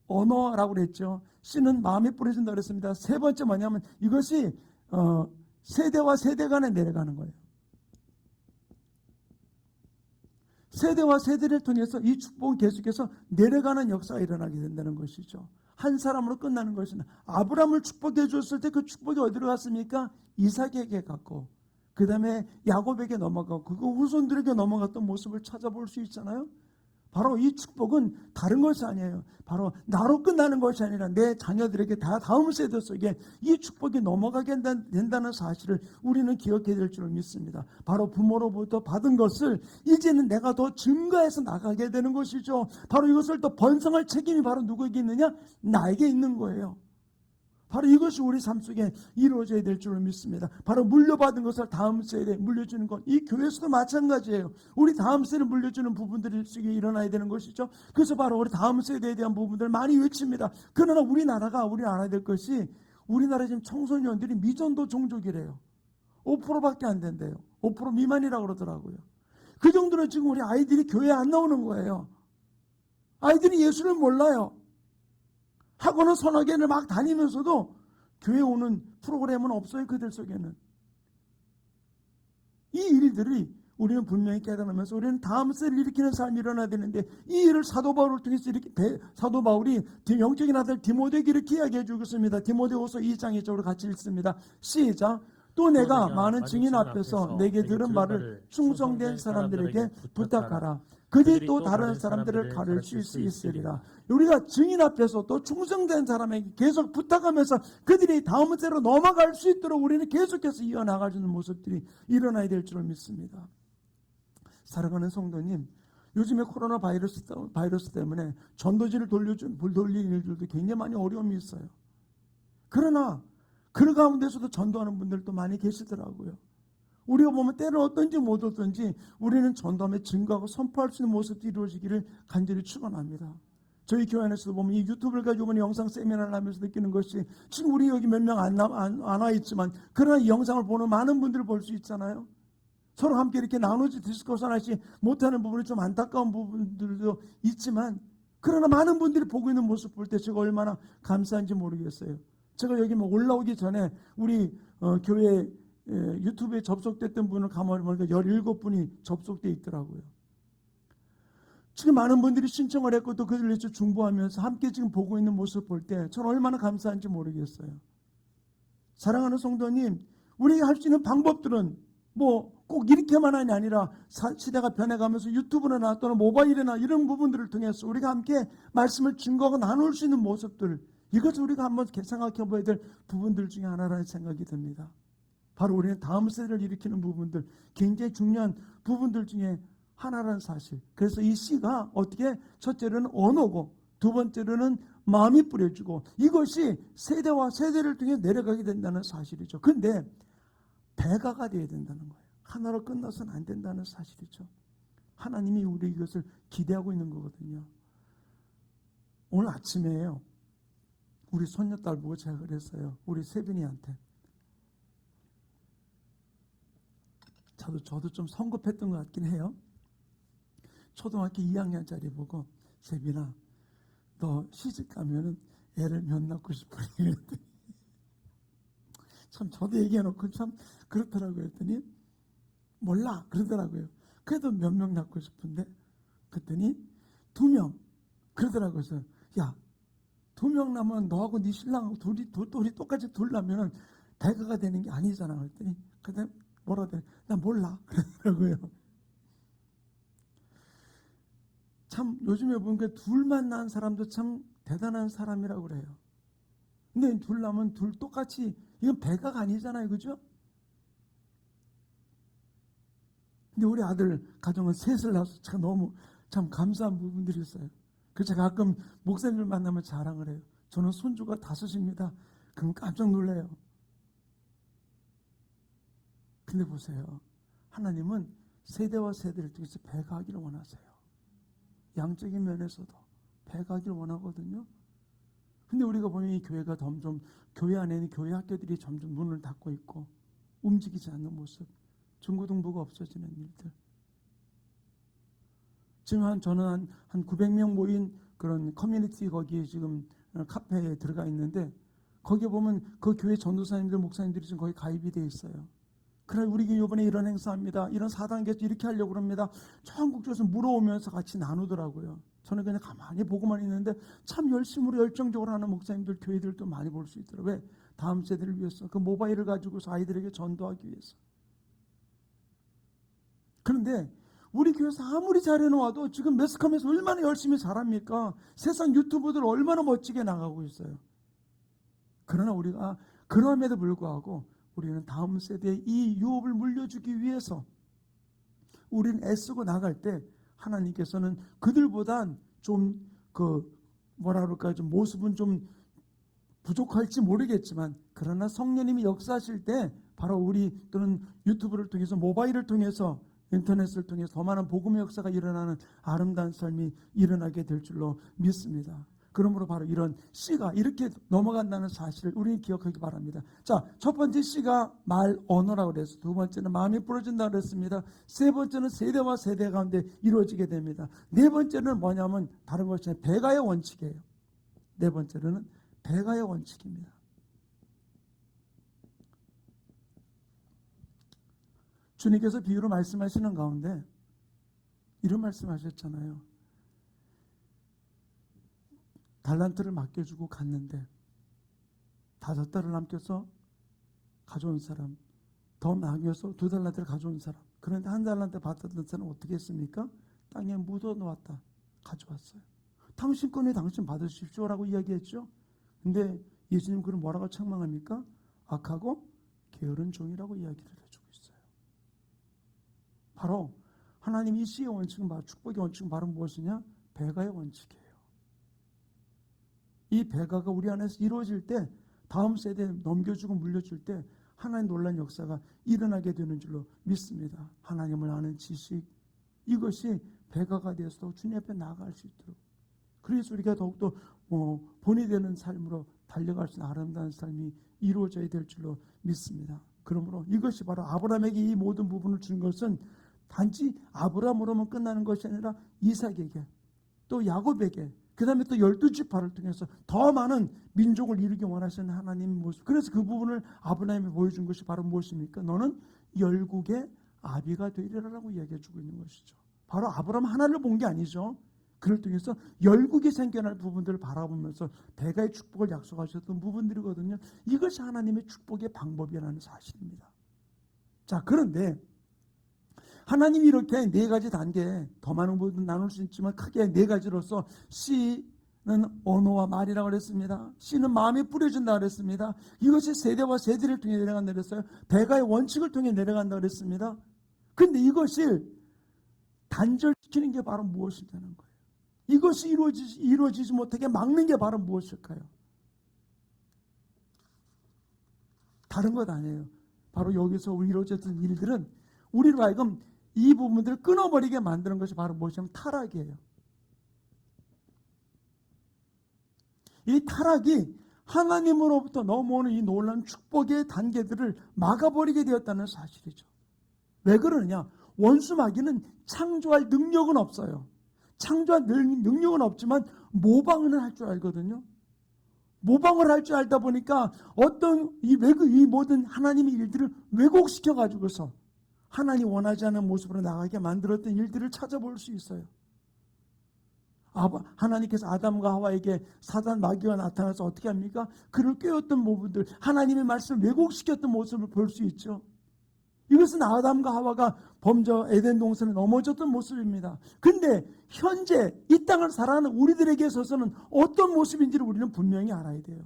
언어라고 그랬죠. 씨는 마음에 뿌려진다 그랬습니다. 세 번째 뭐냐면 이것이 세대와 세대 간에 내려가는 거예요. 세대와 세대를 통해서 이 축복은 계속해서 내려가는 역사가 일어나게 된다는 것이죠. 한 사람으로 끝나는 것은 아브라함을 축복해 줬을 때 그 축복이 어디로 갔습니까? 이삭에게 갔고 그 다음에 야곱에게 넘어가고 그 후손들에게 넘어갔던 모습을 찾아볼 수 있잖아요. 바로 이 축복은 다른 것이 아니에요. 바로 나로 끝나는 것이 아니라 내 자녀들에게 다 다음 세대 속에 이 축복이 넘어가게 된다는 사실을 우리는 기억해야 될 줄 믿습니다. 바로 부모로부터 받은 것을 이제는 내가 더 증가해서 나가게 되는 것이죠. 바로 이것을 또 번성할 책임이 바로 누구에게 있느냐? 나에게 있는 거예요. 바로 이것이 우리 삶 속에 이루어져야 될 줄을 믿습니다. 바로 물려받은 것을 다음 세대에 물려주는 것. 이 교회에서도 마찬가지예요. 우리 다음 세대에 물려주는 부분들이 속에 일어나야 되는 것이죠. 그래서 바로 우리 다음 세대에 대한 부분들을 많이 외칩니다. 그러나 우리 알아야 될 것이 우리나라 지금 청소년들이 미전도 종족이래요. 5%밖에 안 된대요. 5% 미만이라고 그러더라고요. 그 정도로 지금 우리 아이들이 교회에 안 나오는 거예요. 아이들이 예수를 몰라요. 학원은 서너 개를 막 다니면서도 교회 오는 프로그램은 없어요. 그들 속에는. 이 일들이 우리는 분명히 깨달으면서 우리는 다음 세대를 일으키는 삶이 일어나야 되는데 이 일을 사도 바울을 통해서 사도 바울이 영적인 아들 디모데에게 이렇게 이야기해 주고 있습니다. 디모데후서 2장에 저로 같이 읽습니다. 시작. 또 내가 많은 증인 앞에서 내게 들은 말을 충성된 사람들에게 부탁하라. 그들이 또 다른 사람들을 가르칠 수 있으리라. 우리가 증인 앞에서 또 충성된 사람에게 계속 부탁하면서 그들이 다음 세대로 넘어갈 수 있도록 우리는 계속해서 이어나가주는 모습들이 일어나야 될 줄을 믿습니다. 사랑하는 성도님, 요즘에 코로나 바이러스 때문에 전도지를 돌리는 일들도 굉장히 많이 어려움이 있어요. 그러나 그 가운데서도 전도하는 분들도 많이 계시더라고요. 우리가 보면 때는 어떤지 못 어떤지 우리는 전도함에 증거하고 선포할 수 있는 모습이 이루어지기를 간절히 축원합니다. 저희 교회 안에서도 보면 이 유튜브를 가지고 이번에 영상 세미나를 하면서 느끼는 것이 지금 우리 여기 몇 명 안 와 있지만 그러나 이 영상을 보는 많은 분들을 볼 수 있잖아요. 서로 함께 이렇게 나누지 디스커션 하지 못하는 부분이 좀 안타까운 부분들도 있지만 그러나 많은 분들이 보고 있는 모습 볼 때 제가 얼마나 감사한지 모르겠어요. 제가 여기 올라오기 전에 우리 교회 유튜브에 접속됐던 분을 가만히 보니까 17분이 접속돼 있더라고요. 지금 많은 분들이 신청을 했고 또 그들을 위해서 중보하면서 함께 지금 보고 있는 모습 볼 때 저는 얼마나 감사한지 모르겠어요. 사랑하는 성도님, 우리가 할 수 있는 방법들은 뭐 꼭 이렇게만이 아니라 시대가 변해가면서 유튜브나 또는 모바일이나 이런 부분들을 통해서 우리가 함께 말씀을 증거하고 나눌 수 있는 모습들, 이것을 우리가 한번 생각해 봐야 될 부분들 중에 하나라는 생각이 듭니다. 바로 우리는 다음 세대를 일으키는 부분들, 굉장히 중요한 부분들 중에 하나라는 사실. 그래서 이 씨가 어떻게 첫째로는 언어고 두 번째로는 마음이 뿌려지고 이것이 세대와 세대를 통해 내려가게 된다는 사실이죠. 그런데 배가가 되어야 된다는 거예요. 하나로 끝나서는 안 된다는 사실이죠. 하나님이 우리 이것을 기대하고 있는 거거든요. 오늘 아침에요. 우리 손녀딸 보고 제가 그랬어요. 우리 세빈이한테. 저도 좀 성급했던 것 같긴 해요. 초등학교 2학년짜리 보고 세빈아 너 시집 가면은 애를 몇 낳고 싶어? 그랬더니 참 저도 얘기해놓고 참 그렇더라고요. 했더니 몰라 그러더라고요. 그래도 몇 명 낳고 싶은데 그랬더니 2명 그러더라고요. 그래서 야 2명 낳으면 너하고 네 신랑하고 둘이 똑같이 둘 낳으면 배가가 되는 게 아니잖아. 그랬더니 그다음 뭐라 그래? 나 몰라 그러더라고요. 참 요즘에 보니까 둘만 낳은 사람도 참 대단한 사람이라고 그래요. 근데 둘 낳으면 둘 똑같이, 이건 배가가 아니잖아요. 그죠? 근데 우리 아들 가정은 셋을 낳아서 참 너무 참 감사한 부분들이 있어요. 그래서 제가 가끔 목사님을 만나면 자랑을 해요. 저는 손주가 5입니다. 그럼 깜짝 놀래요. 근데 보세요. 하나님은 세대와 세대를 통해서 배가 하기를 원하세요. 양적인 면에서도 배가 하기를 원하거든요. 근데 우리가 보면 이 교회가 점점, 교회 안에 있는 교회 학교들이 점점 문을 닫고 있고 움직이지 않는 모습, 중고등부가 없어지는 일들. 지금 저는 한 900명 모인 그런 커뮤니티, 거기에 지금 카페에 들어가 있는데, 거기에 보면 그 교회 전도사님들, 목사님들이 지금 거기 가입이 돼 있어요. 그래, 우리 교회 이번에 이런 행사합니다. 이런 4단계 이렇게 하려고 합니다. 전국적으로 물어오면서 같이 나누더라고요. 저는 그냥 가만히 보고만 있는데 참 열심으로 열정적으로 하는 목사님들, 교회들도 많이 볼 수 있더라고요. 왜? 다음 세대를 위해서, 그 모바일을 가지고서 아이들에게 전도하기 위해서. 그런데 우리 교회에서 아무리 잘해놓아도 지금 매스컴에서 얼마나 열심히 잘합니까? 세상 유튜브들 얼마나 멋지게 나가고 있어요. 그러나 우리가 그럼에도 불구하고 우리는 다음 세대에 이 유업을 물려주기 위해서 우리는 애쓰고 나갈 때 하나님께서는 그들보단 좀 뭐라 그럴까요? 좀 모습은 좀 부족할지 모르겠지만, 그러나 성령님이 역사하실 때 바로 우리 또는 유튜브를 통해서, 모바일을 통해서, 인터넷을 통해서 더 많은 복음의 역사가 일어나는 아름다운 삶이 일어나게 될 줄로 믿습니다. 그러므로 바로 이런 씨가 이렇게 넘어간다는 사실을 우리는 기억하기 바랍니다. 자, 첫 번째 씨가 말 언어라고 그랬어요. 두 번째는 마음이 부러진다고 그랬습니다. 세 번째는 세대와 세대 가운데 이루어지게 됩니다. 네 번째는 뭐냐면 다른 것이 아니라 배가의 원칙이에요. 네 번째는 배가의 원칙입니다. 주님께서 비유로 말씀하시는 가운데 이런 말씀하셨잖아요. 달란트를 맡겨주고 갔는데 5달을 남겨서 가져온 사람, 더 남겨서 2달란트를 가져온 사람. 그런데 1달란트 받았던 사람은 어떻게 했습니까? 땅에 묻어놓았다. 가져왔어요. 당신 거니 당신 받으십시오라고 이야기했죠. 근데 예수님 그걸 뭐라고 책망합니까? 악하고 게으른 종이라고 이야기를 해주고 있어요. 바로 하나님 이 씨의 원칙은 바로, 축복의 원칙은 바로 무엇이냐? 배가의 원칙이에요. 이 배가가 우리 안에서 이루어질 때, 다음 세대에 넘겨주고 물려줄 때 하나님 놀라운 역사가 일어나게 되는 줄로 믿습니다. 하나님을 아는 지식, 이것이 배가가 되어서 주님 앞에 나아갈 수 있도록, 그래서 우리가 더욱더 본이 되는 삶으로 달려갈 수 있는 아름다운 삶이 이루어져야 될 줄로 믿습니다. 그러므로 이것이 바로 아브라함에게 이 모든 부분을 준 것은 단지 아브라함으로만 끝나는 것이 아니라 이삭에게, 또 야곱에게, 그 다음에 또 12지파를 통해서 더 많은 민족을 이루기 원하시는 하나님의 모습. 그래서 그 부분을 아브라함이 보여준 것이 바로 무엇입니까? 너는 열국의 아비가 되리라라고 이야기해 주고 있는 것이죠. 바로 아브라함 하나를 본 게 아니죠. 그를 통해서 열국이 생겨날 부분들을 바라보면서 배가의 축복을 약속하셨던 부분들이거든요. 이것이 하나님의 축복의 방법이라는 사실입니다. 자, 그런데 하나님이 이렇게 4가지 단계, 더 많은 부분 나눌 수 있지만 크게 4가지로서 씨는 언어와 말이라고 그랬습니다. 씨는 마음이 뿌려진다고 그랬습니다. 이것이 세대와 세대를 통해 내려간다고 그랬어요. 배가의 원칙을 통해 내려간다고 그랬습니다. 그런데 이것을 단절시키는 게 바로 무엇이냐는 거예요. 이것이 이루어지지 못하게 막는 게 바로 무엇일까요? 다른 것 아니에요. 바로 여기서 이루어졌던 일들은 우리로 하여금 이 부분들을 끊어버리게 만드는 것이 바로 무엇이냐면 타락이에요. 이 타락이 하나님으로부터 넘어오는 이 놀라운 축복의 단계들을 막아버리게 되었다는 사실이죠. 왜 그러느냐? 원수 마귀는 창조할 능력은 없어요. 창조할 능력은 없지만 모방을 할 줄 알거든요. 모방을 할 줄 알다 보니까 어떤 이 모든 하나님의 일들을 왜곡시켜 가지고서 하나님 원하지 않는 모습으로 나가게 만들었던 일들을 찾아볼 수 있어요. 하나님께서 아담과 하와에게 사단 마귀가 나타나서 어떻게 합니까? 그를 꿰었던 부분들, 하나님의 말씀을 왜곡시켰던 모습을 볼 수 있죠. 이것은 아담과 하와가 범저 에덴 동산에 넘어졌던 모습입니다. 근데 현재 이 땅을 살아가는 우리들에게 있어서는 어떤 모습인지를 우리는 분명히 알아야 돼요.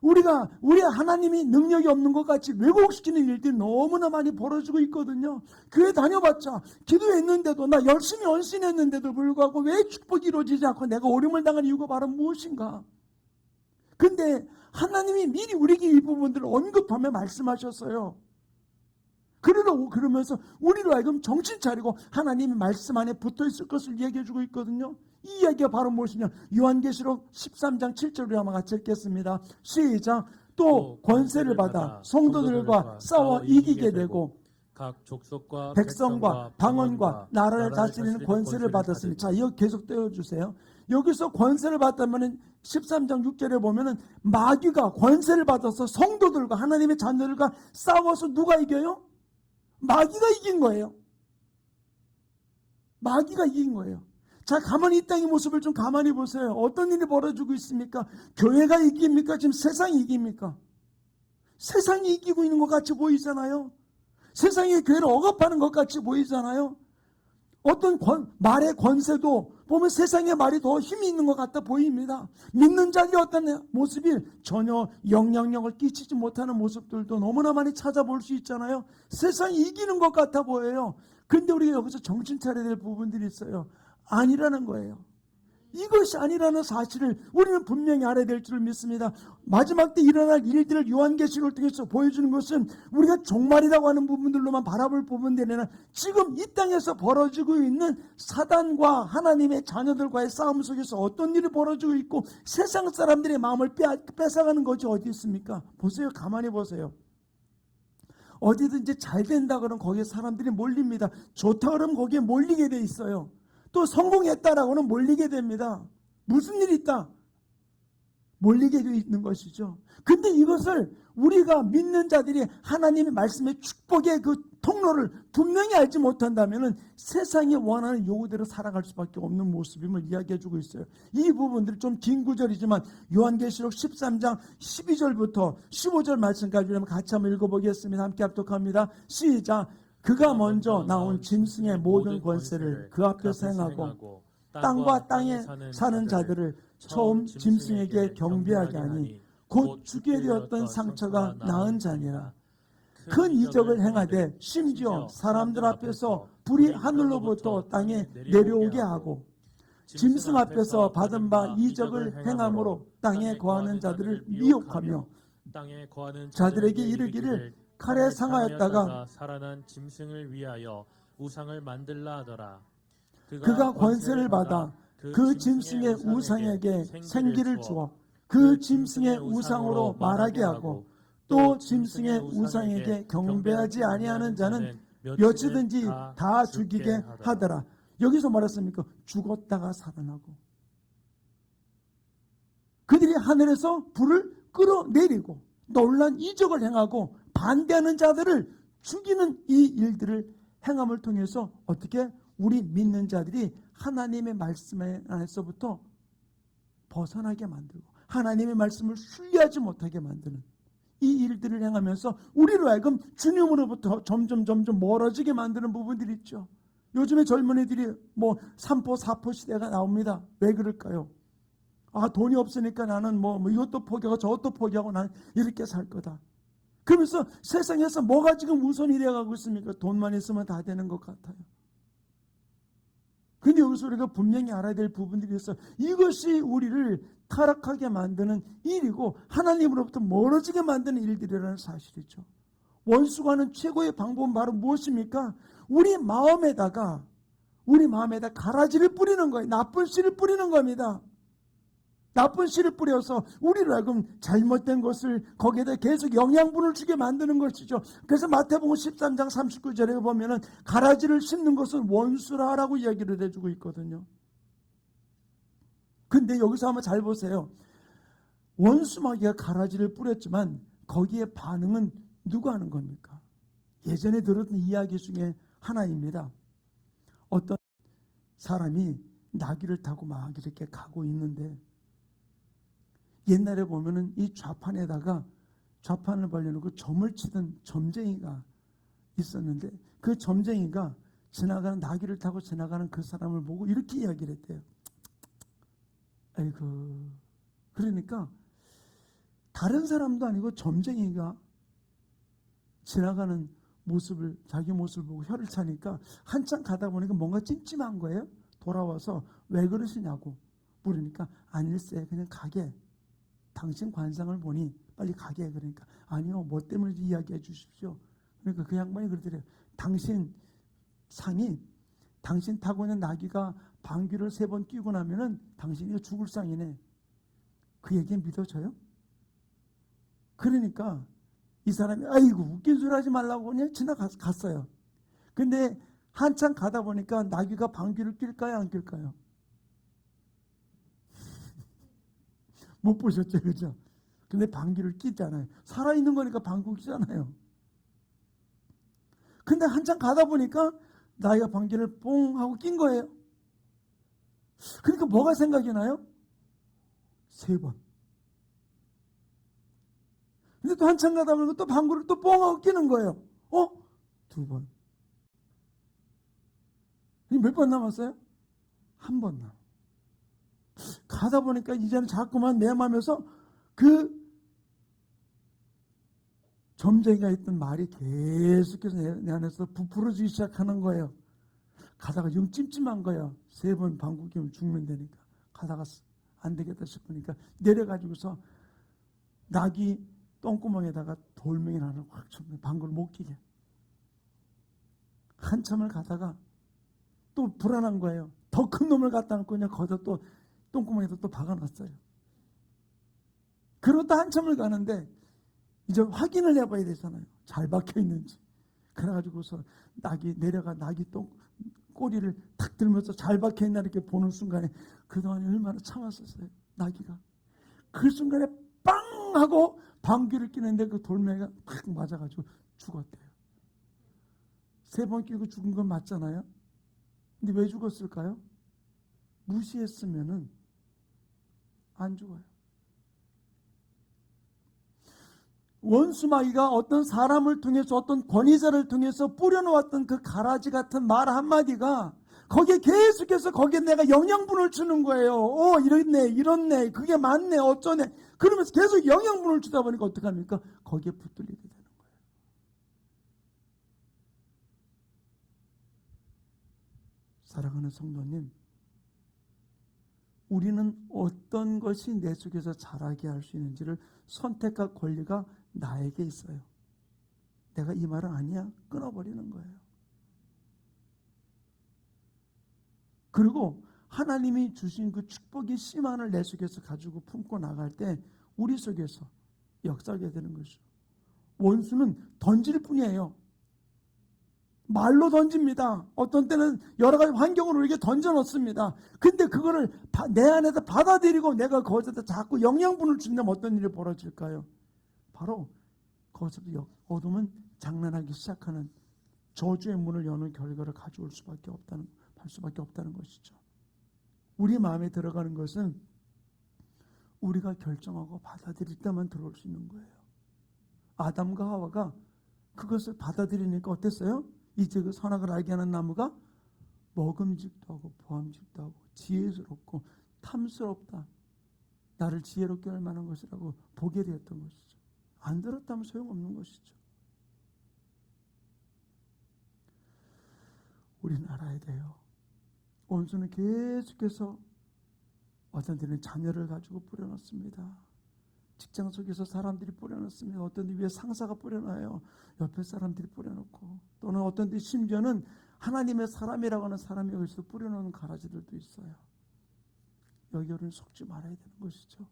우리 하나님이 능력이 없는 것 같이 왜곡시키는 일들이 너무나 많이 벌어지고 있거든요. 교회 다녀봤자 기도했는데도, 나 열심히 헌신했는데도 불구하고 왜 축복이 이루어지지 않고 내가 어려움을 당하는 이유가 바로 무엇인가? 근데 하나님이 미리 우리에게 이 부분들을 언급하며 말씀하셨어요. 그러면서 우리로 하여금 정신 차리고 하나님의 말씀 안에 붙어 있을 것을 이야기해 주고 있거든요. 이 이야기가 바로 무엇이냐? 요한계시록 13장 7절을 한번 같이 읽겠습니다. 시작. 또 권세를 받아 성도들과 싸워 이기게 되고 각 족속과 백성과 방언과 나라를 다스리는 권세를 받았으니. 자, 이거 계속 떼어주세요. 여기서 권세를 받다면 13장 6절에 보면은 마귀가 권세를 받아서 성도들과 하나님의 자녀들과 싸워서 누가 이겨요? 마귀가 이긴 거예요. 마귀가 이긴 거예요. 자, 가만히 이 땅의 모습을 좀 가만히 보세요. 어떤 일이 벌어지고 있습니까? 교회가 이깁니까? 지금 세상이 이깁니까? 세상이 이기고 있는 것 같이 보이잖아요. 세상이 교회를 억압하는 것 같이 보이잖아요. 어떤 말의 권세도 보면 세상의 말이 더 힘이 있는 것 같아 보입니다. 믿는 자들이 어떤 모습이 전혀 영향력을 끼치지 못하는 모습들도 너무나 많이 찾아볼 수 있잖아요. 세상이 이기는 것 같아 보여요. 근데 우리가 여기서 정신 차려야 될 부분들이 있어요. 아니라는 거예요. 이것이 아니라는 사실을 우리는 분명히 알아야 될 줄 믿습니다. 마지막 때 일어날 일들을 요한계시록을 통해서 보여주는 것은 우리가 종말이라고 하는 부분들로만 바라볼 부분들이 아니라 지금 이 땅에서 벌어지고 있는 사단과 하나님의 자녀들과의 싸움 속에서 어떤 일이 벌어지고 있고 세상 사람들의 마음을 뺏어가는 것이 어디 있습니까? 보세요. 가만히 보세요. 어디든지 잘 된다 그러면 거기에 사람들이 몰립니다. 좋다 그러면 거기에 몰리게 돼 있어요. 또 성공했다라고는 몰리게 됩니다. 무슨 일이 있다? 몰리게 되어 있는 것이죠. 근데 이것을 우리가 믿는 자들이 하나님의 말씀의 축복의 그 통로를 분명히 알지 못한다면 세상이 원하는 요구대로 살아갈 수밖에 없는 모습임을 이야기해주고 있어요. 이 부분들이 좀 긴 구절이지만 요한계시록 13장 12절부터 15절 말씀까지 같이 한번 읽어보겠습니다. 함께 합독합니다. 시작. 그가 먼저 나온 짐승의 모든 권세를 그 앞에서 행하고 땅과 땅에 사는 자들을 처음 짐승에게 경배하게 하니 곧 주게 되었던 상처가 나은 자니라. 큰 이적을 행하되 심지어 사람들 앞에서 불이 하늘로부터 땅에 내려오게 하고 짐승 앞에서 받은 바 이적을 행함으로 땅에 거하는 자들을 미혹하며 자들에게 이르기를 칼에 상하였다가 살아난 짐승을 위하여 우상을 만들라 하더라. 그가 권세를 받아 그 짐승의 우상에게 생기를 주어 그 짐승의 우상으로 말하게 하고 또 짐승의 우상에게 경배하지 아니하는 자는 몇이든지 다 죽이게 하더라. 여기서 말했습니까? 죽었다가 살아나고 그들이 하늘에서 불을 끌어내리고 놀란 이적을 행하고 반대하는 자들을 죽이는 이 일들을 행함을 통해서 어떻게 우리 믿는 자들이 하나님의 말씀 안에서부터 벗어나게 만들고 하나님의 말씀을 신뢰하지 못하게 만드는 이 일들을 행하면서 우리로 하여금 주님으로부터 점점 멀어지게 만드는 부분들이 있죠. 요즘에 젊은이들이 뭐 3포 4포 시대가 나옵니다. 왜 그럴까요? 아, 돈이 없으니까 나는 뭐 이것도 포기하고 저것도 포기하고 난 이렇게 살 거다. 그러면서 세상에서 뭐가 지금 우선이 되어가고 있습니까? 돈만 있으면 다 되는 것 같아요. 근데 여기서 우리가 분명히 알아야 될 부분들이 있어요. 이것이 우리를 타락하게 만드는 일이고 하나님으로부터 멀어지게 만드는 일들이라는 사실이죠. 원수가 하는 최고의 방법은 바로 무엇입니까? 우리 마음에다가 가라지를 뿌리는 거예요. 나쁜 씨를 뿌리는 겁니다. 나쁜 씨를 뿌려서 우리로 하여금 잘못된 것을 거기에다 계속 영양분을 주게 만드는 것이죠. 그래서 마태복음 13장 39절에 보면은 가라지를 심는 것은 원수라라고 이야기를 해주고 있거든요. 근데 여기서 한번 잘 보세요. 원수마귀가 가라지를 뿌렸지만 거기에 반응은 누가 하는 겁니까? 예전에 들었던 이야기 중에 하나입니다. 어떤 사람이 나귀를 타고 막 이렇게 가고 있는데 옛날에 보면은 이 좌판에다가 좌판을 벌려놓고 점을 치던 점쟁이가 있었는데 그 점쟁이가 지나가는 나귀를 타고 지나가는 그 사람을 보고 이렇게 이야기를 했대요. 아이고, 그러니까 다른 사람도 아니고 점쟁이가 지나가는 모습을, 자기 모습을 보고 혀를 차니까 한참 가다 보니까 뭔가 찜찜한 거예요. 돌아와서 왜 그러시냐고 물으니까 아닐세, 그냥 가게, 당신 관상을 보니 빨리 가게. 그러니까 아니요, 뭐 때문에 이야기해 주십시오. 그러니까 그 양반이 그러더래요. 당신 상이, 당신 타고 있는 나귀가 방귀를 3번 끼고 나면은 당신이 죽을 상이네. 그 얘기 믿어져요? 그러니까 이 사람이 아이고 웃긴 소리 하지 말라고 그냥 지나갔어요. 근데 한참 가다 보니까 나귀가 방귀를 낄까요, 안 낄까요? 못 보셨죠, 그죠? 근데 방귀를 끼잖아요. 살아있는 거니까 방귀 끼잖아요. 근데 한참 가다 보니까 나이가 방귀를 뽕 하고 낀 거예요. 그러니까 뭐가 생각이 나요? 3번. 근데 또 한참 가다 보니까 또 방귀를 또 뽕 하고 끼는 거예요. 2번. 몇 번 남았어요? 1번 남았어요. 가다 보니까 이제는 자꾸만 내 맘에서 그 점쟁이가 했던 말이 계속해서 내 안에서 부풀어지기 시작하는 거예요. 가다가 영 찜찜한 거예요. 3번 방귀 끼면 죽는 데니까. 가다가 안 되겠다 싶으니까 내려가지고서 나귀 똥구멍에다가 돌멩이 하나를 확 쳤는데 방귀를 못 끼게. 한참을 가다가 또 불안한 거예요. 더 큰 놈을 갖다 놓고 그냥 거기다 또 똥구멍에다 또 박아놨어요. 그러다 한참을 가는데 이제 확인을 해봐야 되잖아요. 잘 박혀 있는지. 그래가지고서 나귀 꼬리를 탁 들면서 잘 박혀 있나 이렇게 보는 순간에 그동안 얼마나 참았었어요. 나귀가. 그 순간에 빵 하고 방귀를 끼는데 그 돌멩이가 탁 맞아가지고 죽었대요. 3번 끼고 죽은 건 맞잖아요. 근데 왜 죽었을까요? 무시했으면은 안 죽어요. 원수마귀가 어떤 사람을 통해서 어떤 권위자를 통해서 뿌려놓았던 그 가라지 같은 말 한마디가 거기에 계속해서 거기에 내가 영양분을 주는 거예요. 이렇네, 그게 맞네, 어쩌네. 그러면서 계속 영양분을 주다 보니까 어떡합니까? 거기에 붙들리게 되는 거예요. 사랑하는 성도님, 우리는 어떤 것이 내 속에서 자라게 할 수 있는지를 선택할 권리가 나에게 있어요. 내가 이 말은 아니야, 끊어버리는 거예요. 그리고 하나님이 주신 그 축복의 씨만을 내 속에서 가지고 품고 나갈 때 우리 속에서 역사하게 되는 것이죠. 원수는 던질 뿐이에요. 말로 던집니다. 어떤 때는 여러 가지 환경으로 우리에게 던져놓습니다. 근데 그거를 내 안에서 받아들이고 내가 거기서 자꾸 영양분을 준다면 어떤 일이 벌어질까요? 바로 거기서 어둠은 장난하기 시작하는 저주의 문을 여는 결과를 가져올 수밖에 없다는 것이죠. 우리 마음에 들어가는 것은 우리가 결정하고 받아들일 때만 들어올 수 있는 거예요. 아담과 하와가 그것을 받아들이니까 어땠어요? 이제 그 선악을 알게 하는 나무가 먹음직도 하고 보암직도 하고 지혜스럽고 탐스럽다. 나를 지혜롭게 할 만한 것이라고 보게 되었던 것이죠. 안 들었다면 소용없는 것이죠. 우리는 알아야 돼요. 원수는 계속해서 어떤 데는 자녀를 가지고 뿌려놓습니다. 직장 속에서 사람들이 뿌려놓습니다. 어떤 데 위에 상사가 뿌려놔요. 옆에 사람들이 뿌려놓고, 또는 어떤 데 심지어는 하나님의 사람이라고 하는 사람이 여기서 뿌려놓는 가라지들도 있어요. 여기 우리는 속지 말아야 되는 것이죠.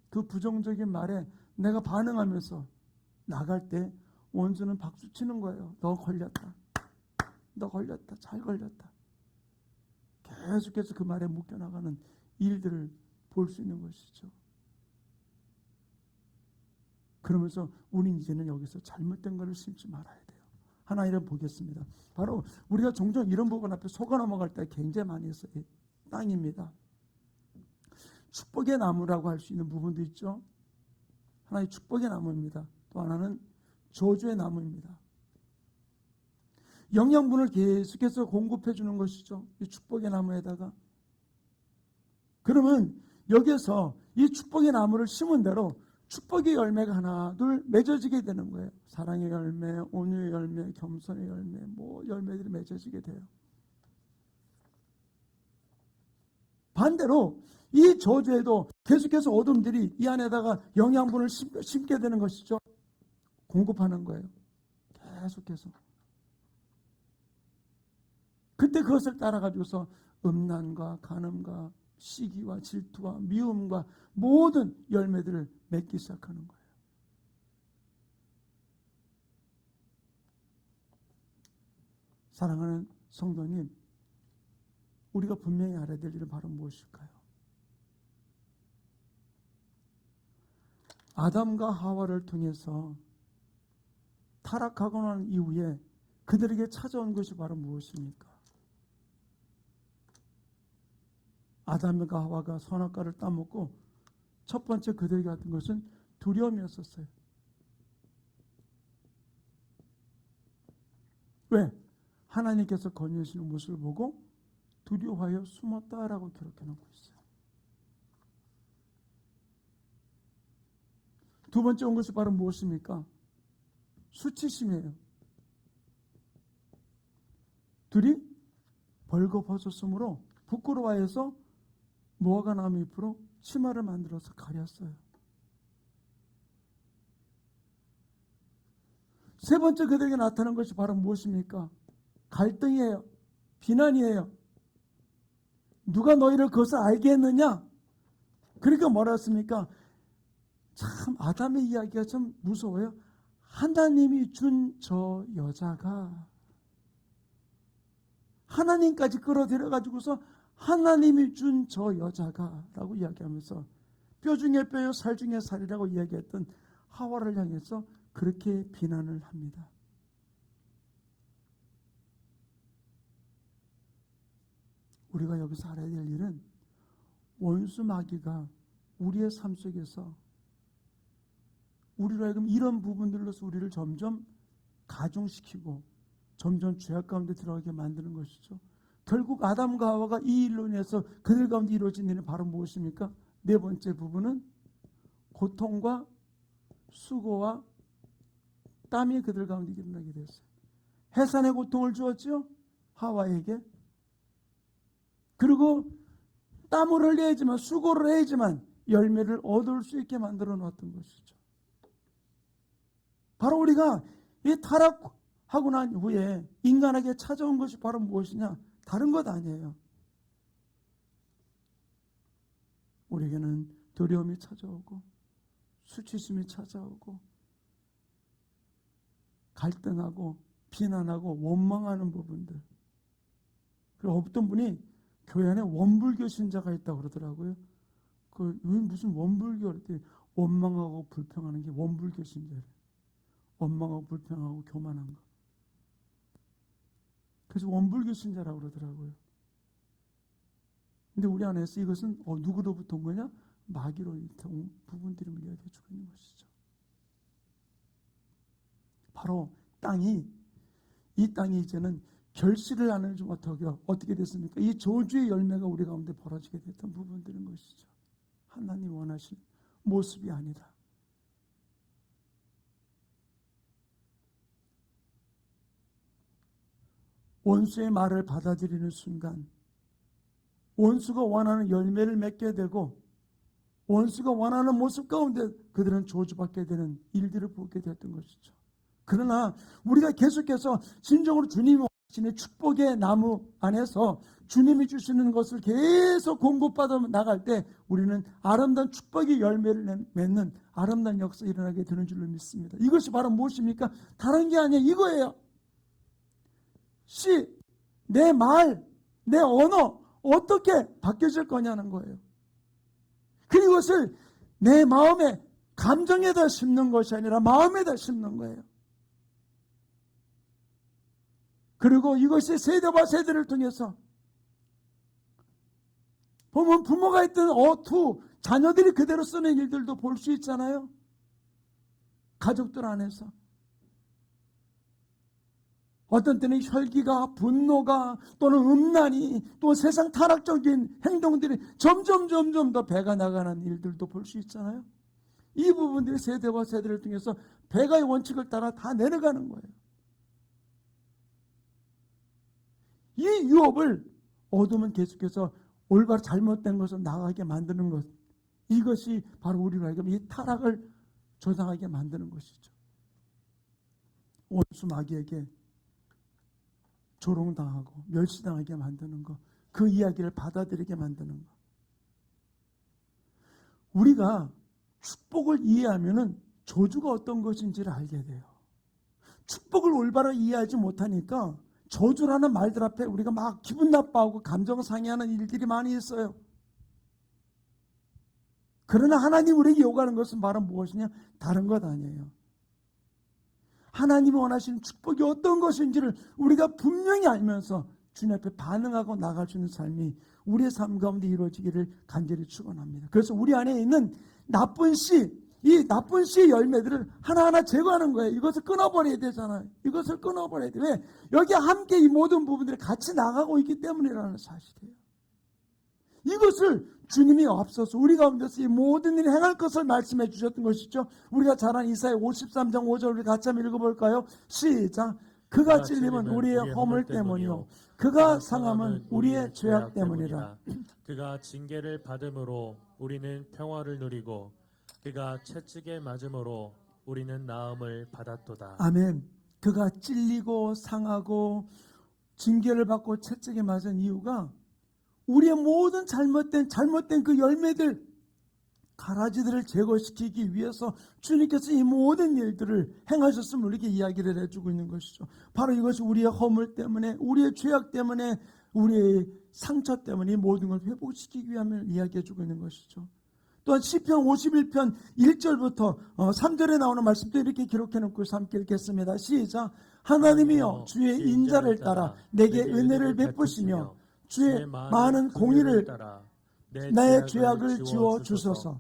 그 부정적인 말에 내가 반응하면서 나갈 때 원수는 박수 치는 거예요. 너 걸렸다. 너 걸렸다. 잘 걸렸다. 계속해서 그 말에 묶여나가는 일들을 볼 수 있는 것이죠. 그러면서 우리는 이제는 여기서 잘못된 것을 심지 말아야 돼요. 하나님을 보겠습니다. 바로 우리가 종종 이런 부분 앞에 속아 넘어갈 때 굉장히 많이 있어요. 땅입니다. 축복의 나무라고 할 수 있는 부분도 있죠. 하나의 축복의 나무입니다. 또 하나는 저주의 나무입니다. 영양분을 계속해서 공급해 주는 것이죠. 이 축복의 나무에다가. 그러면 여기에서 이 축복의 나무를 심은 대로 축복의 열매가 하나 둘 맺어지게 되는 거예요. 사랑의 열매, 온유의 열매, 겸손의 열매, 열매들이 맺어지게 돼요. 반대로 이 저주에도 계속해서 어둠들이 이 안에다가 영양분을 심게 되는 것이죠. 공급하는 거예요. 계속해서. 그때 그것을 따라가지고서 음란과 간음과 시기와 질투와 미움과 모든 열매들을 맺기 시작하는 거예요. 사랑하는 성도님, 우리가 분명히 알아야 될 일은 바로 무엇일까요? 아담과 하와를 통해서 타락하고 난 이후에 그들에게 찾아온 것이 바로 무엇입니까? 아담과 하와가 선악과를 따먹고 첫 번째 그들에게 왔던 것은 두려움이었었어요. 왜? 하나님께서 건의하시는 모습을 보고 두려워하여 숨었다라고 기록해 놓고 있어요. 두 번째 온 것이 바로 무엇입니까? 수치심이에요. 둘이 벌거벗었으므로 부끄러워해서 무화과 나무 잎으로 치마를 만들어서 가렸어요. 세 번째 그들에게 나타난 것이 바로 무엇입니까? 갈등이에요. 비난이에요. 누가 너희를 그것을 알게 했느냐? 그러니까 뭐라 했습니까? 참 아담의 이야기가 참 무서워요. 하나님이 준 저 여자가 하나님까지 끌어들여 가지고서 하나님이 준 저 여자가 라고 이야기하면서 뼈 중에 뼈요 살 중에 살이라고 이야기했던 하와를 향해서 그렇게 비난을 합니다. 우리가 여기서 알아야 될 일은 원수 마귀가 우리의 삶 속에서 우리로 하여금 이런 부분들로서 우리를 점점 가중시키고 점점 죄악 가운데 들어가게 만드는 것이죠. 결국 아담과 하와가 이 일로 인해서 그들 가운데 이루어진 일은 바로 무엇입니까? 네 번째 부분은 고통과 수고와 땀이 그들 가운데 일어나게 됐어요. 해산의 고통을 주었죠? 하와에게. 그리고 땀을 흘려야지만 수고를 해야지만 열매를 얻을 수 있게 만들어 놓았던 것이죠. 바로 우리가 이 타락하고 난 후에 인간에게 찾아온 것이 바로 무엇이냐? 다른 것 아니에요. 우리에게는 두려움이 찾아오고 수치심이 찾아오고 갈등하고 비난하고 원망하는 부분들. 그리고 어떤 분이 교회 안에 원불교 신자가 있다고 그러더라고요. 왜 무슨 원불교 그랬더니 원망하고 불평하는 게 원불교 신자래요. 원망하고 불평하고 교만한 거. 그래서 원불교 신자라고 그러더라고요. 근데 우리 안에서 이것은 누구로부터 온 거냐? 마귀로부터 온 부분들을 이야기해 주고 있는 것이죠. 바로 이 땅이 이제는 결실을 하는 좀 어떻게 됐습니까? 이 저주의 열매가 우리 가운데 벌어지게 됐던 부분들인 것이죠. 하나님 원하신 모습이 아니다. 원수의 말을 받아들이는 순간 원수가 원하는 열매를 맺게 되고 원수가 원하는 모습 가운데 그들은 저주받게 되는 일들을 보게 되었던 것이죠. 그러나 우리가 계속해서 진정으로 주님이 원하시는 축복의 나무 안에서 주님이 주시는 것을 계속 공급받아 나갈 때 우리는 아름다운 축복의 열매를 맺는 아름다운 역사가 일어나게 되는 줄로 믿습니다. 이것이 바로 무엇입니까? 다른 게 아니에요. 이거예요. 내 말, 내 언어 어떻게 바뀌어질 거냐는 거예요. 그리고 이것을 내 마음에 감정에다 심는 것이 아니라 마음에다 심는 거예요. 그리고 이것이 세대와 세대를 통해서 보면 부모가 했던 자녀들이 그대로 쓰는 일들도 볼 수 있잖아요. 가족들 안에서. 어떤 때는 혈기가, 분노가, 또는 음란이, 또 세상 타락적인 행동들이 점점 더 배가 나가는 일들도 볼 수 있잖아요. 이 부분들이 세대와 세대를 통해서 배가의 원칙을 따라 다 내려가는 거예요. 이 유업을 어둠은 계속해서 올바로 잘못된 것을 나가게 만드는 것, 이것이 바로 우리로 하여금 이 타락을 조장하게 만드는 것이죠. 원수 마귀에게 조롱당하고 멸시당하게 만드는 것, 그 이야기를 받아들이게 만드는 것. 우리가 축복을 이해하면은 저주가 어떤 것인지를 알게 돼요. 축복을 올바로 이해하지 못하니까 저주라는 말들 앞에 우리가 막 기분 나빠하고 감정 상해하는 일들이 많이 있어요. 그러나 하나님 우리에게 요구하는 것은 바로 무엇이냐? 다른 것 아니에요. 하나님이 원하시는 축복이 어떤 것인지를 우리가 분명히 알면서 주님 앞에 반응하고 나갈 수 있는 삶이 우리의 삶 가운데 이루어지기를 간절히 축원합니다. 그래서 우리 안에 있는 나쁜 씨, 이 나쁜 씨의 열매들을 하나하나 제거하는 거예요. 이것을 끊어버려야 되잖아요. 이것을 끊어버려야 돼. 왜? 여기 함께 이 모든 부분들이 같이 나가고 있기 때문이라는 사실이에요. 이것을 주님이 앞서서 우리 가운데서 이 모든 일을 행할 것을 말씀해 주셨던 것이죠. 우리가 잘 아는 이사야 53장 5절 우리 같이 한번 읽어볼까요? 시작. 그가 찔림은 우리의 허물 때문이요 그가 상함은 우리의 죄악 때문이라. 그가 징계를 받음으로 우리는 평화를 누리고 그가 채찍에 맞음으로 우리는 나음을 받았도다. 아멘. 그가 찔리고 상하고 징계를 받고 채찍에 맞은 이유가 우리의 모든 잘못된 그 열매들, 가라지들을 제거시키기 위해서 주님께서 이 모든 일들을 행하셨음을 우리에게 이야기를 해주고 있는 것이죠. 바로 이것이 우리의 허물 때문에, 우리의 죄악 때문에, 우리의 상처 때문에 이 모든 걸 회복시키기 위함을 이야기해주고 있는 것이죠. 또한 시편 51편 1절부터 3절에 나오는 말씀도 이렇게 기록해놓고 함께 읽겠습니다. 시작. 하나님이여 주의 인자를 따라 내게 은혜를 베푸시며 주의 많은 공의를 따라 나의 죄악을 지워 주소서.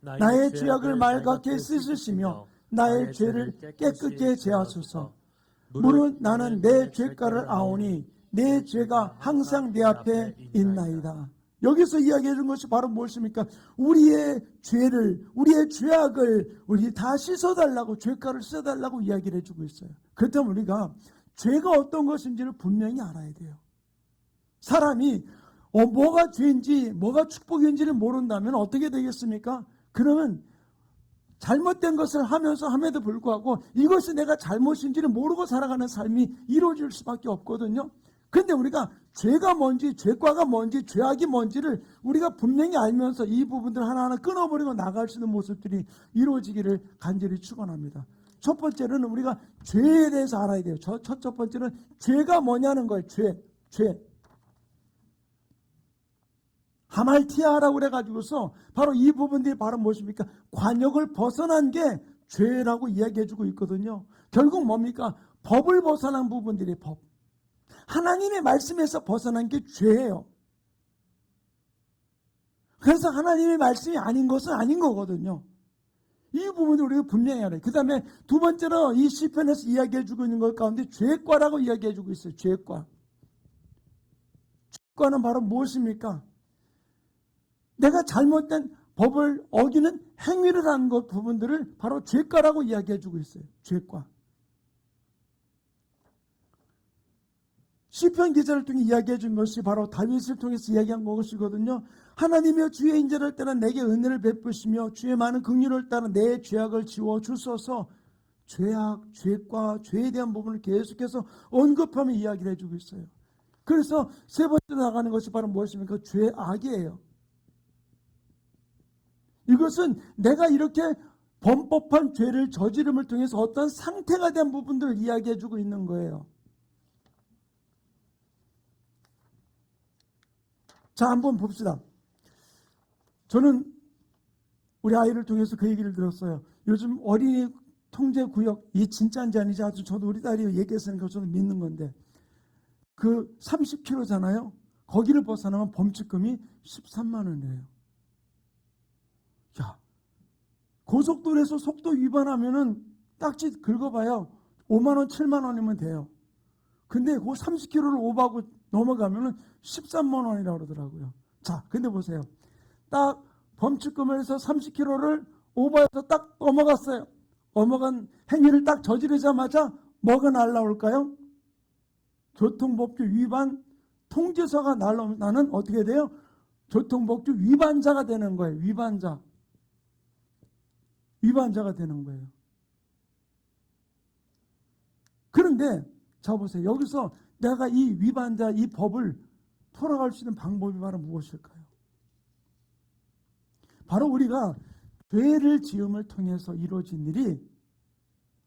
나의 죄악을 맑게 씻으시며 나의 죄를 깨끗게 제하소서. 물은 나는 내 죄가를 아오니 내 죄가 항상 내 앞에 있나이다. 여기서 이야기해 준 것이 바로 무엇입니까? 우리의 죄를, 우리의 죄악을 우리 다 씻어달라고, 죄가를 씻어달라고 이야기를 해주고 있어요. 그렇다면 우리가 죄가 어떤 것인지를 분명히 알아야 돼요. 사람이 뭐가 죄인지 뭐가 축복인지를 모른다면 어떻게 되겠습니까? 그러면 잘못된 것을 하면서 함에도 불구하고 이것이 내가 잘못인지를 모르고 살아가는 삶이 이루어질 수밖에 없거든요. 그런데 우리가 죄가 뭔지, 죄과가 뭔지, 죄악이 뭔지를 우리가 분명히 알면서 이 부분들 하나하나 끊어버리고 나갈 수 있는 모습들이 이루어지기를 간절히 축원합니다. 첫 번째는 우리가 죄에 대해서 알아야 돼요. 첫 번째는 죄가 뭐냐는 거예요. 죄. 하말티아라고 그래가지고서 바로 이 부분들이 바로 무엇입니까? 관역을 벗어난 게 죄라고 이야기해주고 있거든요. 결국 뭡니까? 법을 벗어난 부분들이 법. 하나님의 말씀에서 벗어난 게 죄예요. 그래서 하나님의 말씀이 아닌 것은 아닌 거거든요. 이 부분을 우리가 분명히 알아요. 그 다음에 두 번째로 이 시편에서 이야기해주고 있는 것 가운데 죄과라고 이야기해주고 있어요. 죄과. 죄과는 바로 무엇입니까? 내가 잘못된 법을 어기는 행위를 하는 것 부분들을 바로 죄과라고 이야기해주고 있어요. 죄과. 시편 기자를 통해 이야기해 준 것이 바로 다윗을 통해서 이야기한 것이거든요. 하나님이여 주의 인자를 따라 내게 은혜를 베푸시며 주의 많은 긍휼을 따라 내 죄악을 지워 주소서. 죄악, 죄과, 죄에 대한 부분을 계속해서 언급하며 이야기를 해주고 있어요. 그래서 세 번째로 나가는 것이 바로 무엇입니까? 죄악이에요. 이것은 내가 이렇게 범법한 죄를 저지름을 통해서 어떤 상태가 된 부분들을 이야기해주고 있는 거예요. 자, 한번 봅시다. 저는 우리 아이를 통해서 그 얘기를 들었어요. 요즘 어린이 통제구역, 이게 진짜인지 아닌지 아주 저도 우리 딸이 얘기했으니까 저도 믿는 건데, 그 30km잖아요. 거기를 벗어나면 범칙금이 13만 원이에요. 야, 고속도로에서 속도 위반하면은 딱지 긁어봐야 5만 원, 7만 원이면 돼요. 근데 그 30kg를 오버하고 넘어가면은 13만 원이라고 그러더라고요. 자, 근데 보세요. 딱 범칙금에서 30kg를 오버해서 딱 넘어갔어요. 넘어간 행위를 딱 저지르자마자 뭐가 날라올까요? 교통법규 위반 통지서가 날라오면 나는 어떻게 돼요? 교통법규 위반자가 되는 거예요. 위반자가 되는 거예요. 그런데 자 보세요. 여기서 내가 이 위반자, 이 법을 풀어갈 수 있는 방법이 바로 무엇일까요? 바로 우리가 죄를 지음을 통해서 이루어진 일이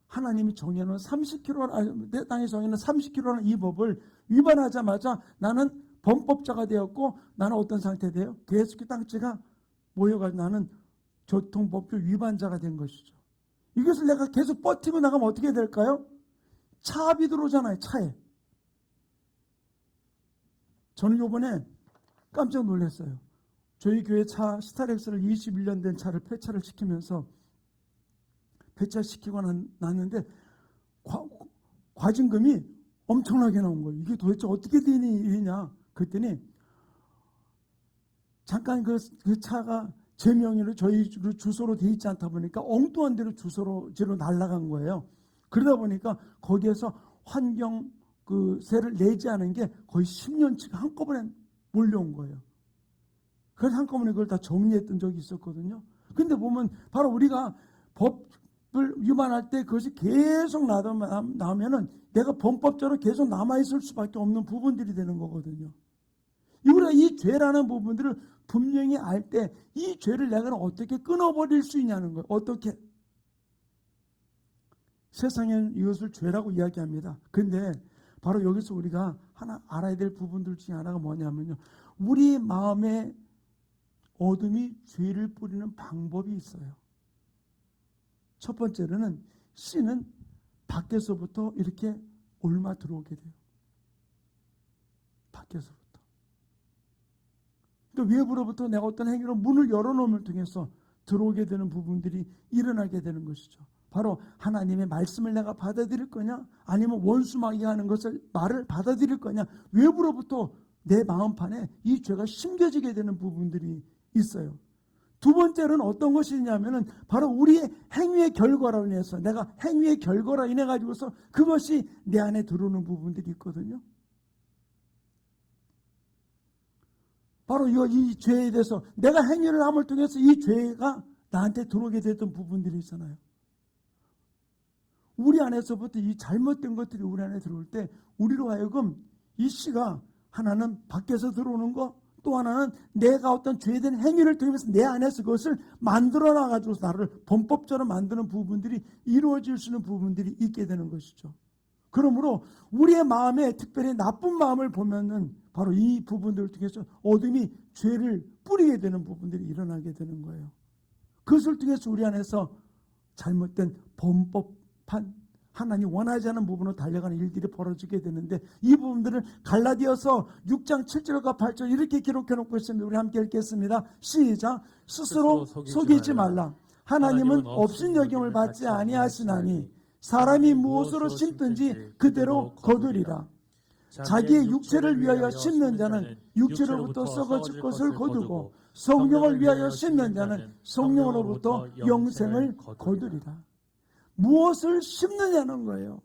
하나님이 정해놓은 30kg, 내 땅에 정해놓은 30kg라는 이 법을 위반하자마자 나는 범법자가 되었고 나는 어떤 상태 돼요? 계속 땅지가 모여가지고 나는 교통법규 위반자가 된 것이죠. 이것을 내가 계속 버티고 나가면 어떻게 될까요? 차압이 들어오잖아요. 차에. 저는 요번에 깜짝 놀랐어요. 저희 교회 차 스타렉스를 21년 된 차를 폐차를 시키면서 폐차시키고 났는데 과징금이 엄청나게 나온 거예요. 이게 도대체 어떻게 된 일이냐 그랬더니 잠깐 그 차가 제 명의로 저희 주소로 돼 있지 않다 보니까 엉뚱한 데로 주소로 날아간 거예요. 그러다 보니까 거기에서 환경 세를 내지 않은 게 거의 10년치가 한꺼번에 몰려온 거예요. 그래서 한꺼번에 그걸 다 정리했던 적이 있었거든요. 근데 보면 바로 우리가 법을 위반할 때 그것이 계속 나오면은 내가 범법자로 계속 남아있을 수밖에 없는 부분들이 되는 거거든요. 우리가 이 죄라는 부분들을 분명히 알 때 이 죄를 내가 어떻게 끊어버릴 수 있냐는 거예요. 어떻게? 세상에는 이것을 죄라고 이야기합니다. 근데 바로 여기서 우리가 하나 알아야 될 부분들 중에 하나가 뭐냐면요. 우리 마음에 어둠이 죄를 뿌리는 방법이 있어요. 첫 번째로는 씨는 밖에서부터 이렇게 옮아 들어오게 돼요. 밖에서부터. 그러니까 외부로부터 내가 어떤 행위로 문을 열어놓음을 통해서 들어오게 되는 부분들이 일어나게 되는 것이죠. 바로 하나님의 말씀을 내가 받아들일 거냐 아니면 원수마귀가 하는 말을 받아들일 거냐 외부로부터 내 마음판에 이 죄가 심겨지게 되는 부분들이 있어요. 두 번째는 어떤 것이냐면은 바로 우리의 행위의 결과로 인해서 내가 행위의 결과로 인해 가지고서 그것이 내 안에 들어오는 부분들이 있거든요. 바로 이 죄에 대해서 내가 행위를 함을 통해서 이 죄가 나한테 들어오게 됐던 부분들이 있잖아요. 우리 안에서부터 이 잘못된 것들이 우리 안에 들어올 때 우리로 하여금 이 씨가 하나는 밖에서 들어오는 거 또 하나는 내가 어떤 죄된 행위를 통해서 내 안에서 그것을 만들어 놔가지고 나를 범법자로 만드는 부분들이 이루어질 수 있는 부분들이 있게 되는 것이죠. 그러므로 우리의 마음에 특별히 나쁜 마음을 보면은 바로 이 부분들을 통해서 어둠이 죄를 뿌리게 되는 부분들이 일어나게 되는 거예요. 그것을 통해서 우리 안에서 잘못된 범법한 하나님 원하지 않은 부분으로 달려가는 일들이 벌어지게 되는데 이 부분들을 갈라디아서 6장 7절과 8절 이렇게 기록해 놓고 있습니다. 우리 함께 읽겠습니다. 시작. 스스로 속이지 말라. 하나님은 없인 여김을 받지 아니하시나니 사람이 무엇으로 심든지 그대로 거두리라. 자기의 육체를 위하여 심는 자는 육체로부터 썩어질 것을 거두고 성령을 위하여 심는 자는 성령으로부터 영생을 거두리라. 무엇을 심느냐는 거예요.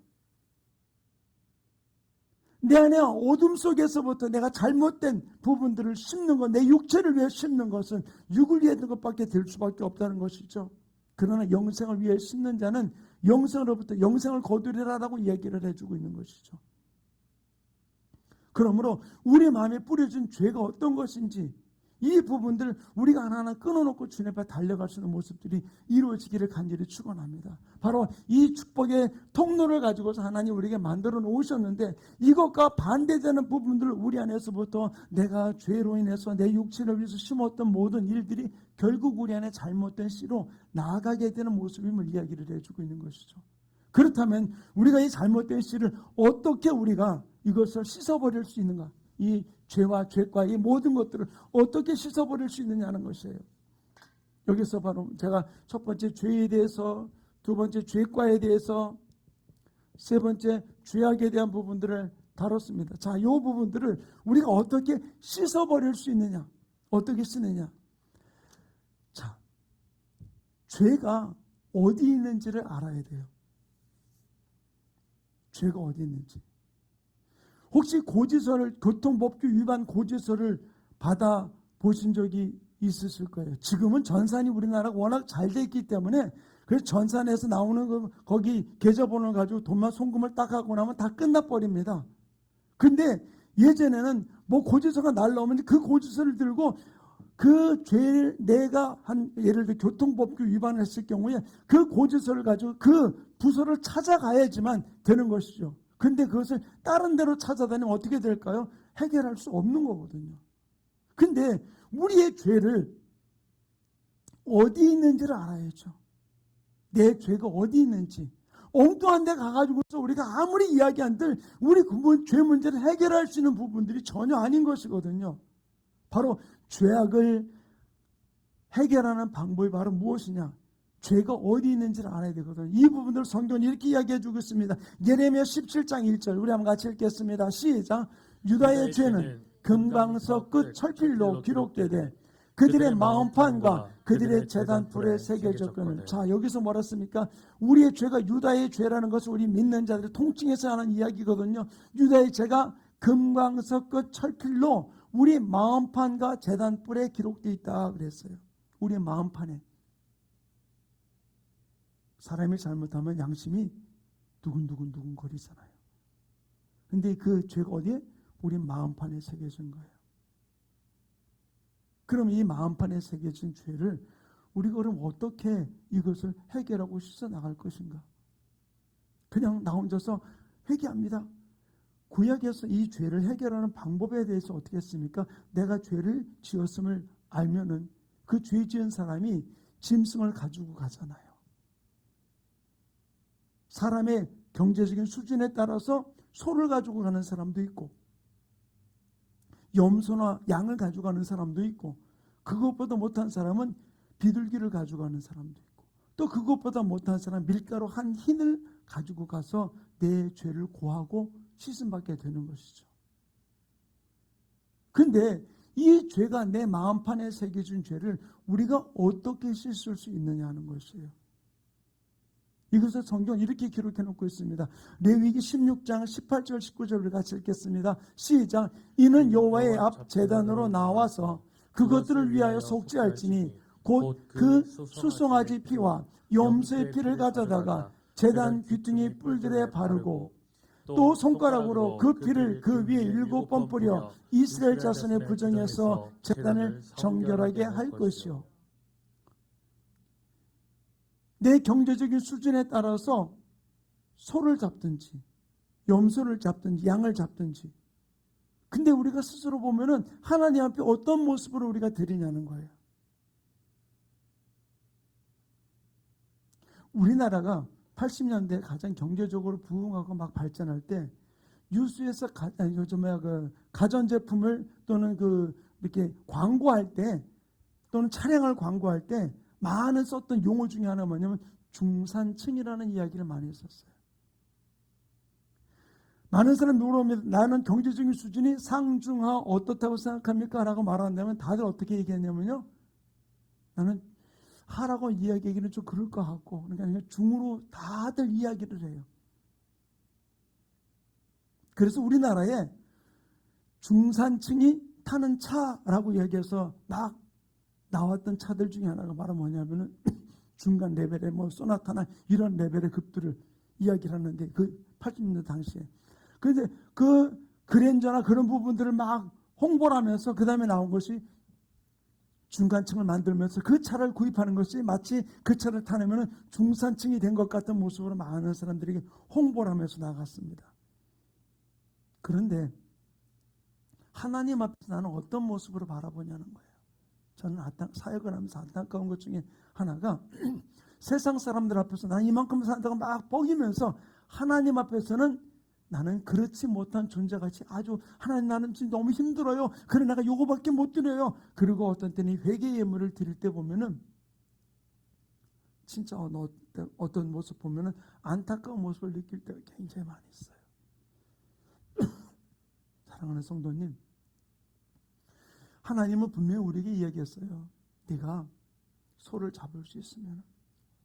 내 안에 어둠 속에서부터 내가 잘못된 부분들을 심는 것, 내 육체를 위해 심는 것은 육을 위해 있는 것밖에 될 수밖에 없다는 것이죠. 그러나 영생을 위해 심는 자는 영생으로부터 영생을 거두리라라고 얘기를 해주고 있는 것이죠. 그러므로 우리 마음에 뿌려진 죄가 어떤 것인지 이 부분들 우리가 하나하나 끊어놓고 주님 앞에 달려갈 수 있는 모습들이 이루어지기를 간절히 축원합니다. 바로 이 축복의 통로를 가지고서 하나님 우리에게 만들어 놓으셨는데 이것과 반대되는 부분들을 우리 안에서부터 내가 죄로 인해서 내 육체를 위해서 심었던 모든 일들이 결국 우리 안에 잘못된 씨로 나아가게 되는 모습임을 이야기를 해주고 있는 것이죠. 그렇다면 우리가 이 잘못된 씨를 어떻게 우리가 이것을 씻어버릴 수 있는가? 이 죄와 죄과 이 모든 것들을 어떻게 씻어버릴 수 있느냐는 것이에요. 여기서 바로 제가 첫 번째 죄에 대해서 두 번째 죄과에 대해서, 세 번째 죄악에 대한 부분들을 다뤘습니다. 자, 이 부분들을 우리가 어떻게 씻어버릴 수 있느냐, 어떻게 쓰느냐. 자, 죄가 어디 있는지를 알아야 돼요. 죄가 어디 있는지. 혹시 고지서를, 교통법규 위반 고지서를 받아 보신 적이 있으실 거예요. 지금은 전산이 우리나라가 워낙 잘 돼 있기 때문에, 그래서 전산에서 나오는 거기 계좌번호를 가지고 돈만 송금을 딱 하고 나면 다 끝나버립니다. 근데 예전에는 뭐 고지서가 날라오면 그 고지서를 들고 그 죄를 내가 예를 들어 교통법규 위반을 했을 경우에 그 고지서를 가지고 그 부서를 찾아가야지만 되는 것이죠. 근데 그것을 다른 데로 찾아다니면 어떻게 될까요? 해결할 수 없는 거거든요. 근데 우리의 죄를 어디 있는지를 알아야죠. 내 죄가 어디 있는지. 엉뚱한 데 가가지고서 우리가 아무리 이야기한들 우리 죄 문제를 해결할 수 있는 부분들이 전혀 아닌 것이거든요. 바로 죄악을 해결하는 방법이 바로 무엇이냐? 죄가 어디 있는지를 알아야 되거든요. 이 부분들을 성경은 이렇게 이야기해 주고 있습니다. 예레미야 17장 1절 우리 한번 같이 읽겠습니다. 시작. 유다의 죄는 금강석 끝 철필로 기록되되 그들의 마음판과 그들의 제단불에 새겨졌거늘. 자, 여기서 뭐라 씁니까? 우리의 죄가 유다의 죄라는 것을 우리 믿는 자들이 통칭해서 하는 이야기거든요. 유다의 죄가 금강석 끝 철필로 우리 마음판과 제단불에 기록되어 있다 그랬어요. 우리의 마음판에. 사람이 잘못하면 양심이 두근두근 거리잖아요. 근데 그 죄가 어디에? 우리 마음판에 새겨진 거예요. 그럼 이 마음판에 새겨진 죄를 우리가 그럼 어떻게 이것을 해결하고 씻어 나갈 것인가? 그냥 나 혼자서 회개합니다. 구약에서 이 죄를 해결하는 방법에 대해서 어떻게 했습니까? 내가 죄를 지었음을 알면은 그 죄 지은 사람이 짐승을 가지고 가잖아요. 사람의 경제적인 수준에 따라서 소를 가지고 가는 사람도 있고 염소나 양을 가져가는 사람도 있고 그것보다 못한 사람은 비둘기를 가져가는 사람도 있고 또 그것보다 못한 사람은 밀가루 한 흰을 가지고 가서 내 죄를 고하고 씻음받게 되는 것이죠. 근데 이 죄가 내 마음판에 새겨진 죄를 우리가 어떻게 씻을 수 있느냐 하는 것이에요. 이것을 성경은 이렇게 기록해 놓고 있습니다. 레위기 16장 18절 19절을 같이 읽겠습니다. 시작. 이는 여호와의 앞 제단으로 나와서 그것들을 위하여 속죄할지니 곧 그 수송아지 피와 염소의 피를 가져다가 제단 귀퉁이 뿔들에 바르고 또 손가락으로 그 피를 그 위에 7번 뿌려 이스라엘 자손의 부정에서 제단을 정결하게 할 것이요. 내 경제적인 수준에 따라서 소를 잡든지 염소를 잡든지 양을 잡든지, 근데 우리가 스스로 보면은 하나님 앞에 어떤 모습으로 우리가 드리냐는 거예요. 우리나라가 80년대 가장 경제적으로 부흥하고 막 발전할 때 뉴스에서 가전제품을 또는 이렇게 광고할 때 또는 차량을 광고할 때 많은 썼던 용어 중에 하나가 뭐냐면 중산층이라는 이야기를 많이 했었어요. 많은 사람이 물어보면 나는 경제적인 수준이 상중하 어떻다고 생각합니까? 라고 말한다면 다들 어떻게 얘기했냐면요. 나는 하라고 이야기하기는 좀 그럴 것 같고, 그러니까 중으로 다들 이야기를 해요. 그래서 우리나라에 중산층이 타는 차라고 얘기해서 막 나왔던 차들 중에 하나가 바로 뭐냐면은 중간 레벨의 소나타나 이런 레벨의 급들을 이야기를 하는데 그 80년대 당시에. 그런데 그 그랜저나 그런 부분들을 막 홍보를 하면서 그 다음에 나온 것이 중간층을 만들면서 그 차를 구입하는 것이 마치 그 차를 타려면 중산층이 된 것 같은 모습으로 많은 사람들에게 홍보를 하면서 나갔습니다. 그런데 하나님 앞에서 나는 어떤 모습으로 바라보냐는 거예요. 저는 사역을 하면서 안타까운 것 중에 하나가 세상 사람들 앞에서 나는 이만큼 산다고 막 뻐기면서 하나님 앞에서는 나는 그렇지 못한 존재같이 아주 하나님 나는 지금 너무 힘들어요. 그래 내가 요거밖에 못 드려요. 그리고 어떤 때는 회개 예물을 드릴 때 보면은 진짜 어떤 모습 보면은 안타까운 모습을 느낄 때가 굉장히 많이 있어요. 사랑하는 성도님, 하나님은 분명히 우리에게 이야기했어요. 네가 소를 잡을 수 있으면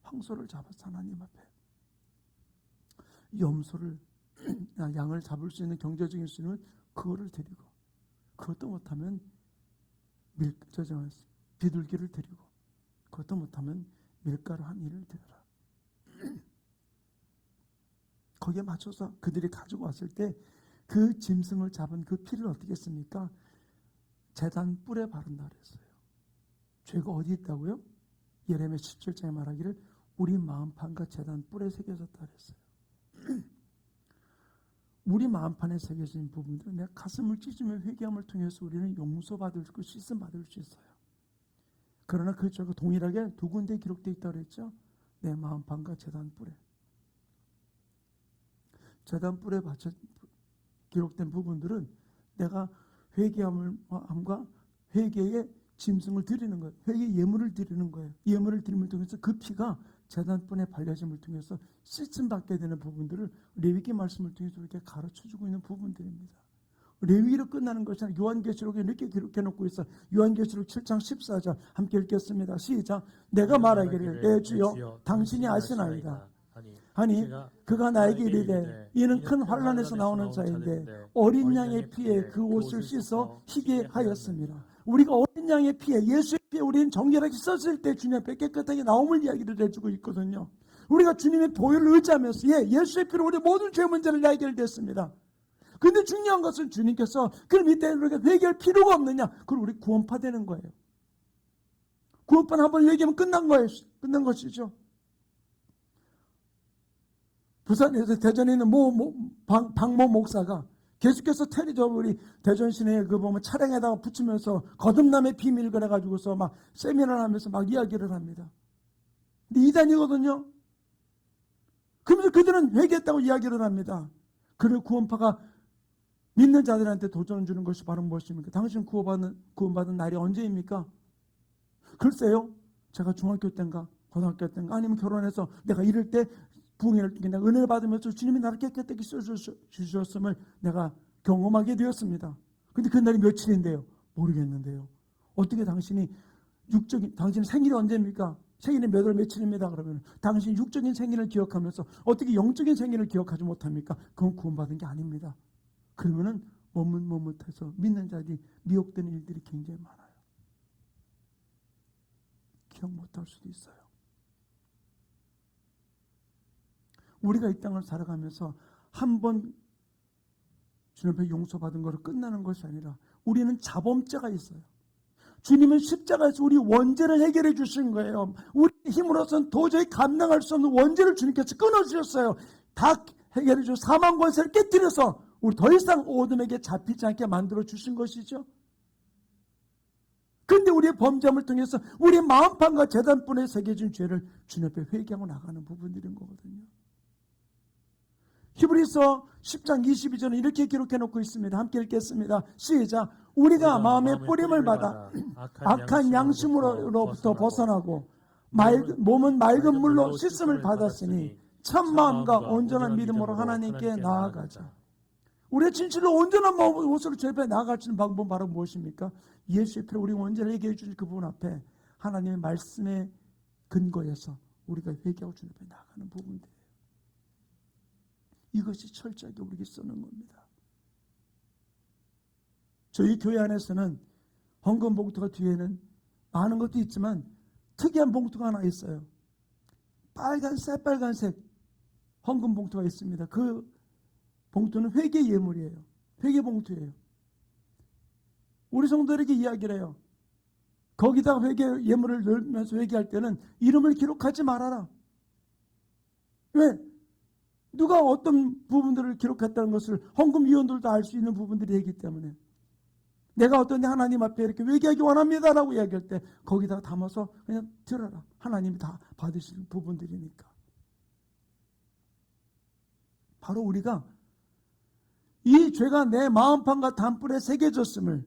황소를 잡아서 하나님 앞에, 염소를 양을 잡을 수 있는 경제적인 수는 그거를 드리고, 그것도 못하면 비둘기를 드리고, 그것도 못하면 밀가루 한 일을 드려라. 거기에 맞춰서 그들이 가지고 왔을 때 그 짐승을 잡은 그 피를 어떻게 했습니까? 제단 뿔에 바른다 그랬어요. 죄가 어디 있다고요? 예레미야 17장에 말하기를 우리 마음판과 제단 뿔에 새겨졌다 그랬어요. 우리 마음판에 새겨진 부분들은 내 가슴을 찢으며 회개함을 통해서 우리는 용서받을 수, 씻음 받을 수 있어요. 그러나 그 죄가 동일하게 두 군데 기록되어 있다고 그랬죠. 내 마음판과 제단 뿔에. 제단 뿔에 받쳐 기록된 부분들은 내가 회개함과 회개의 짐승을 드리는 거예요. 회개 예물을 드리는 거예요. 예물을 드림을 통해서 그 피가 제단뿐에 발려짐을 통해서 씻음 받게 되는 부분들을 레위기 말씀을 통해서 이렇게 가르쳐주고 있는 부분들입니다. 레위기로 끝나는 것이 아니라 요한계시록에 이렇게 기록해 놓고 있어요. 요한계시록 7장 14절 함께 읽겠습니다. 시작. 내가 말하기를 내 주여 당신이 아시나이다. 아니 그가 나에게 이르되 이는 큰 환난에서 나오는 자인데 어린 양의 피에 그 옷을 씻어 희게 하였습니다. 우리가 어린 양의 피에 예수의 피에 우리는 정결하게 썼을 때 주님 앞에 깨끗하게 나옴을 이야기를 해주고 있거든요. 우리가 주님의 보혈을 의지하면서 예수의 피로 우리 모든 죄 문제를 해결됐습니다. 그런데 중요한 것은 주님께서 그럼 이때 우리가 회개할 필요가 없느냐? 그럼 우리 구원파 되는 거예요. 구원파는 한번 얘기하면 끝난 거예요. 끝난 것이죠. 부산에서 대전에 있는 박모 목사가 계속해서 우리 대전 시내에 그 보면 차량에다가 붙이면서 거듭남의 비밀 그래가지고서 막 세미나를 하면서 막 이야기를 합니다. 근데 이단이거든요. 그러면서 그들은 회개했다고 이야기를 합니다. 그리고 구원파가 믿는 자들한테 도전을 주는 것이 바로 무엇입니까? 당신 구원받은 날이 언제입니까? 글쎄요. 제가 중학교 때인가 고등학교 때인가 아니면 결혼해서 내가 이럴 때 부흥회를 통해 내가 은혜를 받으면서 주님이 나를 깨끗하게 씻어주셨음을 내가 경험하게 되었습니다. 근데 그날이 며칠인데요? 모르겠는데요. 어떻게 당신이 당신 생일이 언제입니까? 생일이 몇 월 며칠입니다. 그러면 당신 육적인 생일을 기억하면서 어떻게 영적인 생일을 기억하지 못합니까? 그건 구원받은 게 아닙니다. 그러면은 머뭇머뭇해서 믿는 자들이 미혹되는 일들이 굉장히 많아요. 기억 못할 수도 있어요. 우리가 이 땅을 살아가면서 한 번 주님 앞에 용서받은 거로 끝나는 것이 아니라 우리는 자범죄가 있어요. 주님은 십자가에서 우리 원죄를 해결해 주신 거예요. 우리 힘으로서는 도저히 감당할 수 없는 원죄를 주님께서 끊어주셨어요. 다 해결해 주고 사망 권세를 깨뜨려서 우리 더 이상 어둠에게 잡히지 않게 만들어 주신 것이죠. 그런데 우리의 범죄함을 통해서 우리 마음판과 제단뿐에 새겨진 죄를 주님 앞에 회개하고 나가는 부분들인 거거든요. 히브리서 10장 22절은 이렇게 기록해 놓고 있습니다. 함께 읽겠습니다. 시작. 우리가 마음의 뿌림을 받아 악한 양심으로부터 벗어나고 몸은 맑은 물로 씻음을 받았으니 참 마음과 온전한 믿음으로 하나님께 나아가자. 우리의 진실로 온전한 모습으로 주 앞에 나아갈 수 있는 방법은 바로 무엇입니까? 예수의 피로 우리 원죄를 얘기해 주실 그 부분 앞에 하나님의 말씀의 근거에서 우리가 회개하고 주 앞에 나아가는 부분들이에요. 이것이 철저하게 우리에게 쓰는 겁니다. 저희 교회 안에서는 헌금 봉투가 뒤에는 많은 것도 있지만 특이한 봉투가 하나 있어요. 새빨간색 헌금 봉투가 있습니다. 그 봉투는 회개 예물이에요. 회개 봉투예요. 우리 성도들에게 이야기를 해요. 거기다 회개 예물을 넣으면서 회개할 때는 이름을 기록하지 말아라. 왜? 누가 어떤 부분들을 기록했다는 것을 헌금위원들도 알 수 있는 부분들이 있기 때문에 내가 어떤 하나님 앞에 이렇게 회개하기 원합니다라고 이야기할 때 거기다가 담아서 그냥 들어라. 하나님이 다 받으시는 부분들이니까. 바로 우리가 이 죄가 내 마음판과 단뿔에 새겨졌음을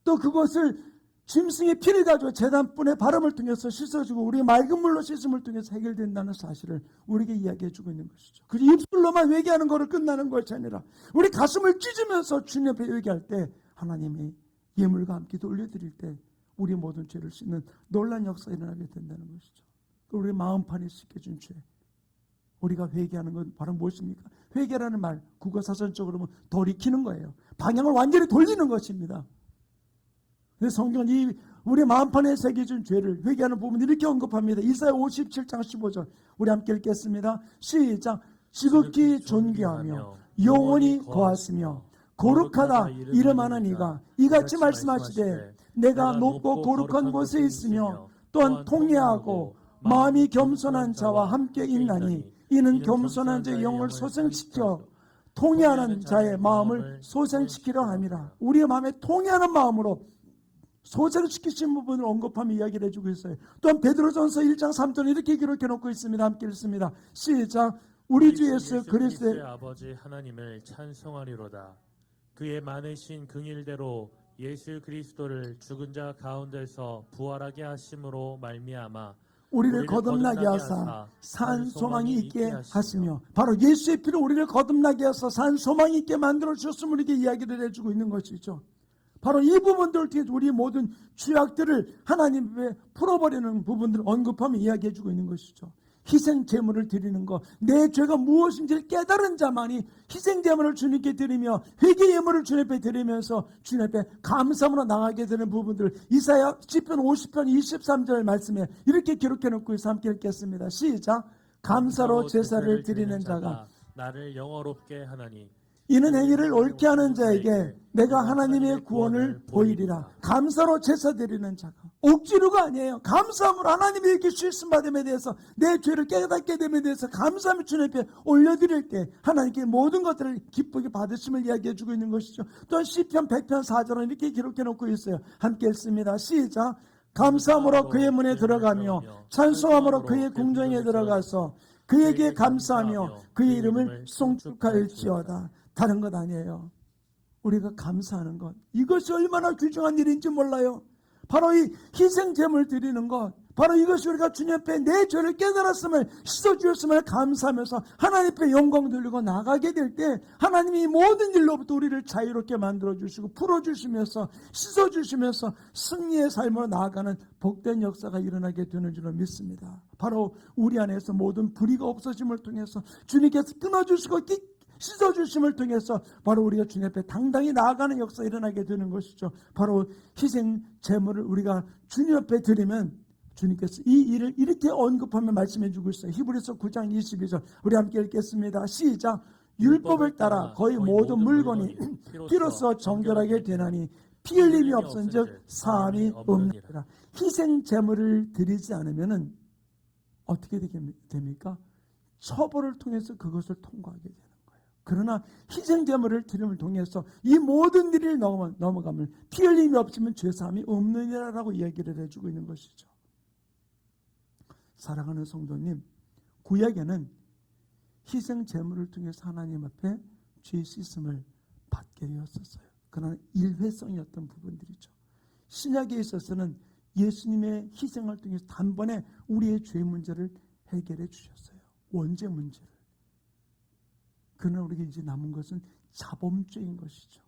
또 그것을 짐승의 피를 가지고 제단분의 바람을 통해서 씻어주고 우리 맑은 물로 씻음을 통해서 해결된다는 사실을 우리에게 이야기해주고 있는 것이죠. 그 입술로만 회개하는 거를 끝나는 것이 아니라 우리 가슴을 찢으면서 주님 앞에 회개할 때 하나님이 예물과 함께 올려드릴 때 우리 모든 죄를 씻는 놀라운 역사가 일어나게 된다는 것이죠. 우리 마음판에 씻겨준 죄, 우리가 회개하는 건 바로 무엇입니까? 회개라는 말 국어사전적으로 보면 돌이키는 거예요. 방향을 완전히 돌리는 것입니다. 그래서 성경은 이 우리 마음판에 새겨준 죄를 회개하는 부분을 이렇게 언급합니다. 이사야 57장 15절 우리 함께 읽겠습니다. 시작. 지극히 존귀하며 영원히 거하시며 거룩하다 이름하는 이가 이같이 말씀하시되 내가 높고 거룩한 곳에 있으며 또한 통회하고 마음이 겸손한 자와 함께 있나니 이는 겸손한 자의 영을 소생시켜 통회하는 자의 마음을 소생시키려 함이라. 우리의 마음에 통회하는 마음으로 소생시키신 부분을 언급하며 이야기를 해주고 있어요. 또한 베드로전서 1장 3절 이렇게 기록해 놓고 있습니다. 함께 읽습니다. 시작. 우리 주 예수 그리스도의 아버지 하나님을 찬송하리로다. 그의 많으신 긍일대로 예수 그리스도를 죽은 자 가운데서 부활하게 하심으로 말미암아 우리를 거듭나게 하사 산 소망이 있게 하시며 바로 예수의 피로 우리를 거듭나게 하사 산 소망이 있게 만들어 주셨음을 우리에게 이야기를 해주고 있는 것이죠. 바로 이 부분들을 통해 우리 모든 죄악들을 하나님께 풀어버리는 부분들을 언급하며 이야기해주고 있는 것이죠. 희생 제물을 드리는 것, 내 죄가 무엇인지를 깨달은 자만이 희생 제물을 주님께 드리며 회개 예물을 주님 앞에 드리면서 주님 앞에 감사함으로 나가게 되는 부분들, 이사야 시편 50편 23절 말씀에 이렇게 기록해 놓고 있어 함께 읽겠습니다. 시작. 감사로 제사를 드리는 자가 나를 영화롭게 하나니 이는 행위를 옳게 하는 자에게 내가 하나님의 구원을 보이리라. 감사로 제사 드리는 자가 억지로가 아니에요. 감사함으로 하나님이 이렇게 씻음 받음에 대해서 내 죄를 깨닫게 됨에 대해서 감사함을 주님 앞에 올려드릴 때 하나님께 모든 것들을 기쁘게 받으심을 이야기해 주고 있는 것이죠. 또한 시편 100편 4절은 이렇게 기록해 놓고 있어요. 함께 읽습니다. 시작. 감사함으로 그의 문에 들어가며 찬송함으로 그의 궁정에 들어가서 그에게 감사하며 그의 이름을 송축할지어다. 다른 것 아니에요. 우리가 감사하는 것, 이것이 얼마나 귀중한 일인지 몰라요. 바로 이 희생 제물 드리는 것, 바로 이것이 우리가 주님 앞에 내 죄를 깨달았음을 씻어주었음을 감사하면서 하나님 앞에 영광 돌리고 나가게 될 때 하나님이 모든 일로부터 우리를 자유롭게 만들어주시고 풀어주시면서 씻어주시면서 승리의 삶으로 나아가는 복된 역사가 일어나게 되는 줄로 믿습니다. 바로 우리 안에서 모든 불의가 없어짐을 통해서 주님께서 끊어주시고 씻어주심을 통해서 바로 우리가 주님 앞에 당당히 나아가는 역사가 일어나게 되는 것이죠. 바로 희생 제물을 우리가 주님 앞에 드리면 주님께서 이 일을 이렇게 언급하며 말씀해 주고 있어요. 히브리서 9장 22절 우리 함께 읽겠습니다. 시작. 율법을 따라 거의 모든 물건이 피로써 정결하게 되나니 피 흘림이 없은즉 사함이 없느니라. 희생 제물을 드리지 않으면 어떻게 됩니까? 처벌을 통해서 그것을 통과하게 돼요. 그러나 희생 제물을 드림을 통해서 이 모든 일을 넘어가면 피 흘림이 없으면 죄사함이 없느니라라고 이야기를 해주고 있는 것이죠. 사랑하는 성도님, 구약에는 희생 제물을 통해서 하나님 앞에 죄 씻음을 받게 되었었어요. 그러나 일회성이었던 부분들이죠. 신약에 있어서는 예수님의 희생을 통해서 단번에 우리의 죄 문제를 해결해 주셨어요. 원죄 문제를. 그러나 우리에게 이제 남은 것은 자범죄인 것이죠.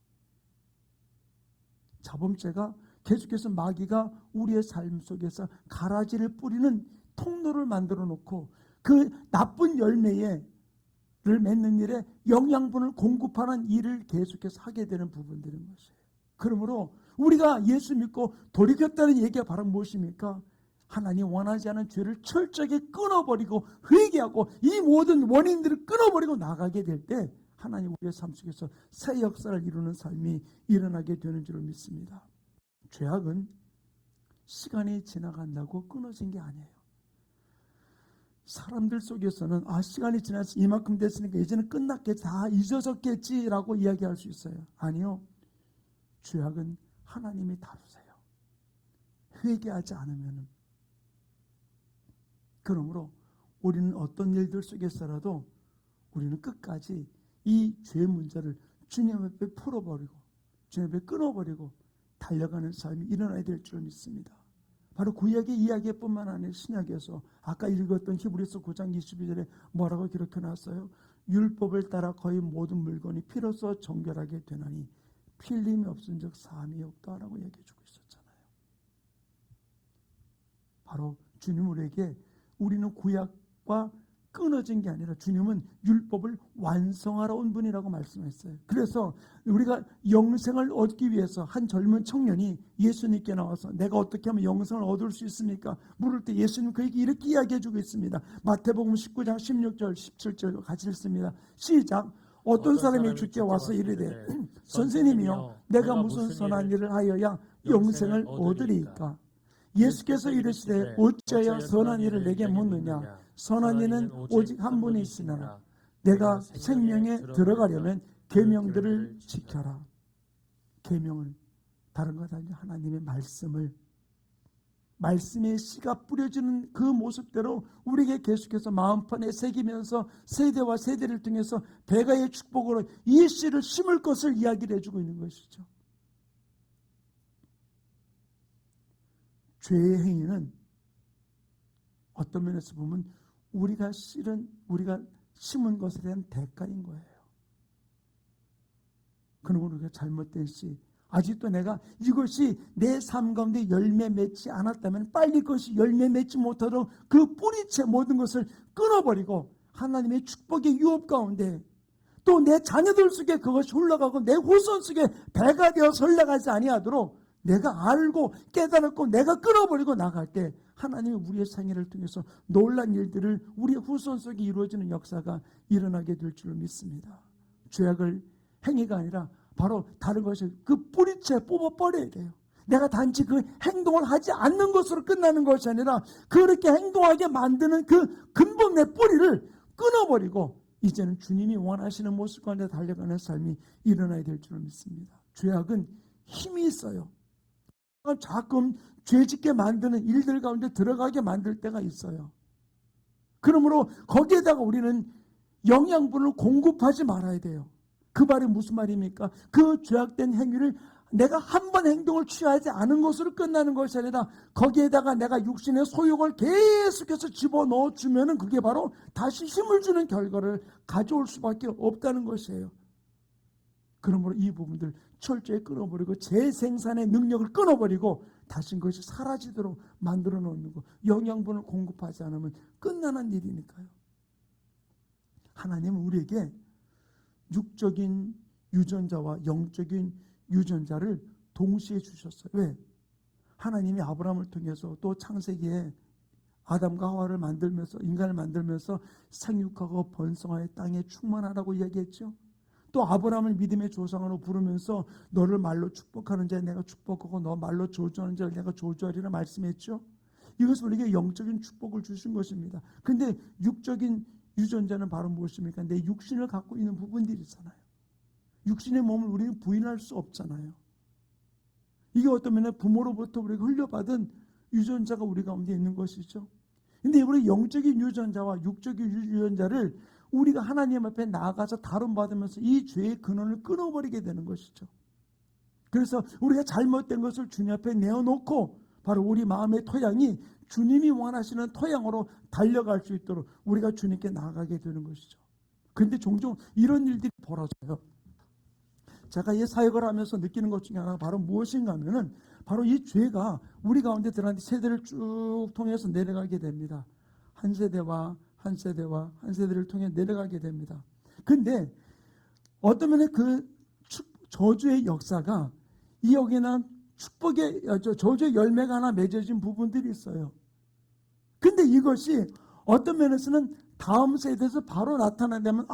자범죄가 계속해서 마귀가 우리의 삶 속에서 가라지를 뿌리는 통로를 만들어 놓고 그 나쁜 열매를 맺는 일에 영양분을 공급하는 일을 계속해서 하게 되는 부분들인 것이에요. 그러므로 우리가 예수 믿고 돌이켰다는 얘기가 바로 무엇입니까? 하나님 원하지 않은 죄를 철저하게 끊어버리고 회개하고 이 모든 원인들을 끊어버리고 나가게 될 때 하나님 우리의 삶 속에서 새 역사를 이루는 삶이 일어나게 되는 줄 믿습니다. 죄악은 시간이 지나간다고 끊어진 게 아니에요. 사람들 속에서는 시간이 지나서 이만큼 됐으니까 이제는 끝났겠지, 다 잊어졌겠지라고 이야기할 수 있어요. 아니요. 죄악은 하나님이 다루세요. 회개하지 않으면. 그러므로 우리는 어떤 일들 속에서라도 우리는 끝까지 이 죄 문제를 주님 앞에 풀어버리고 주님 앞에 끊어버리고 달려가는 삶이 일어나야 될 줄 믿습니다. 바로 구약의 이야기뿐만 아니라 신약에서 아까 읽었던 히브리서 9장 22절에 뭐라고 기록해놨어요? 율법을 따라 거의 모든 물건이 피로써 정결하게 되나니 필림이 없은 적 사함이 없다라고 얘기해주고 있었잖아요. 바로 주님 우리에게 우리는 구약과 끊어진 게 아니라 주님은 율법을 완성하러 온 분이라고 말씀했어요. 그래서 우리가 영생을 얻기 위해서 한 젊은 청년이 예수님께 나와서 내가 어떻게 하면 영생을 얻을 수 있습니까? 물을 때 예수님 그에게 이렇게 이야기해주고 있습니다. 마태복음 19장 16절 17절 같이 읽습니다. 시작. 어떤 사람이 주께 와서 이르되 선생님이여 내가 무슨 선한 일을 하여야 영생을 얻으리이까? 예수께서 이르시되 어찌하여 선한 일을 내게 묻느냐? 선한 이는 오직 한 분이시나 내가 생명에 들어가려면 계명들을 지켜라. 계명을 다른 것 아니라 하나님의 말씀의 씨가 뿌려지는 그 모습대로 우리에게 계속해서 마음판에 새기면서 세대와 세대를 통해서 배가의 축복으로 이 씨를 심을 것을 이야기를 해주고 있는 것이죠. 죄의 행위는 어떤 면에서 보면 우리가 심은 것에 대한 대가인 거예요. 그러므로 우리가 잘못된 씨, 아직도 내가 이것이 내 삶 가운데 열매 맺지 않았다면 빨리 그것이 열매 맺지 못하도록 그 뿌리채 모든 것을 끊어버리고 하나님의 축복의 유업 가운데 또 내 자녀들 속에 그것이 흘러가고 내 후손 속에 배가 되어서 흘러가지 아니하도록 내가 알고 깨달았고 내가 끊어버리고 나갈 때 하나님이 우리의 생애를 통해서 놀란 일들을 우리의 후손 속에 이루어지는 역사가 일어나게 될 줄 믿습니다. 죄악을 행위가 아니라 바로 다른 것을 그 뿌리채 뽑아버려야 돼요. 내가 단지 그 행동을 하지 않는 것으로 끝나는 것이 아니라 그렇게 행동하게 만드는 그 근본의 뿌리를 끊어버리고 이제는 주님이 원하시는 모습 가운데 달려가는 삶이 일어나야 될 줄 믿습니다. 죄악은 힘이 있어요. 자꾸 죄짓게 만드는 일들 가운데 들어가게 만들 때가 있어요. 그러므로 거기에다가 우리는 영양분을 공급하지 말아야 돼요. 그 말이 무슨 말입니까? 그 죄악된 행위를 내가 한 번 행동을 취하지 않은 것으로 끝나는 것이 아니라 거기에다가 내가 육신의 소욕을 계속해서 집어넣어 주면은 그게 바로 다시 힘을 주는 결과를 가져올 수밖에 없다는 것이에요. 그러므로 이 부분들 철저히 끊어버리고 재생산의 능력을 끊어버리고 다시 그것이 사라지도록 만들어 놓는 것, 영양분을 공급하지 않으면 끝나는 일이니까요. 하나님은 우리에게 육적인 유전자와 영적인 유전자를 동시에 주셨어요. 왜? 하나님이 아브라함을 통해서 또 창세기에 아담과 하와를 만들면서 인간을 만들면서 생육하고 번성하여 땅에 충만하라고 이야기했죠. 또 아브라함을 믿음의 조상으로 부르면서 너를 말로 축복하는 자에 내가 축복하고 너 말로 저주하는 자를 내가 저주하리라 말씀했죠. 이것은 우리에게 영적인 축복을 주신 것입니다. 근데 육적인 유전자는 바로 무엇입니까? 내 육신을 갖고 있는 부분들이 있잖아요. 육신의 몸을 우리는 부인할 수 없잖아요. 이게 어떤 면에 부모로부터 우리가 흘려받은 유전자가 우리 가운데 있는 것이죠. 근데 우리 영적인 유전자와 육적인 유전자를 우리가 하나님 앞에 나아가서 다름받으면서 이 죄의 근원을 끊어버리게 되는 것이죠. 그래서 우리가 잘못된 것을 주님 앞에 내어놓고 바로 우리 마음의 토양이 주님이 원하시는 토양으로 달려갈 수 있도록 우리가 주님께 나아가게 되는 것이죠. 그런데 종종 이런 일들이 벌어져요. 제가 이 사역을 하면서 느끼는 것 중에 하나가 바로 무엇인가 하면은 바로 이 죄가 우리 가운데 들어가는 세대를 쭉 통해서 내려가게 됩니다. 한 세대와 한 세대와 한 세대를 통해 내려가게 됩니다. 근데 어떤 면에 그 저주의 역사가 이 여기는 축복의 저주의 열매가 하나 맺어진 부분들이 있어요. 근데 이것이 어떤 면에서는 다음 세대에서 바로 나타나면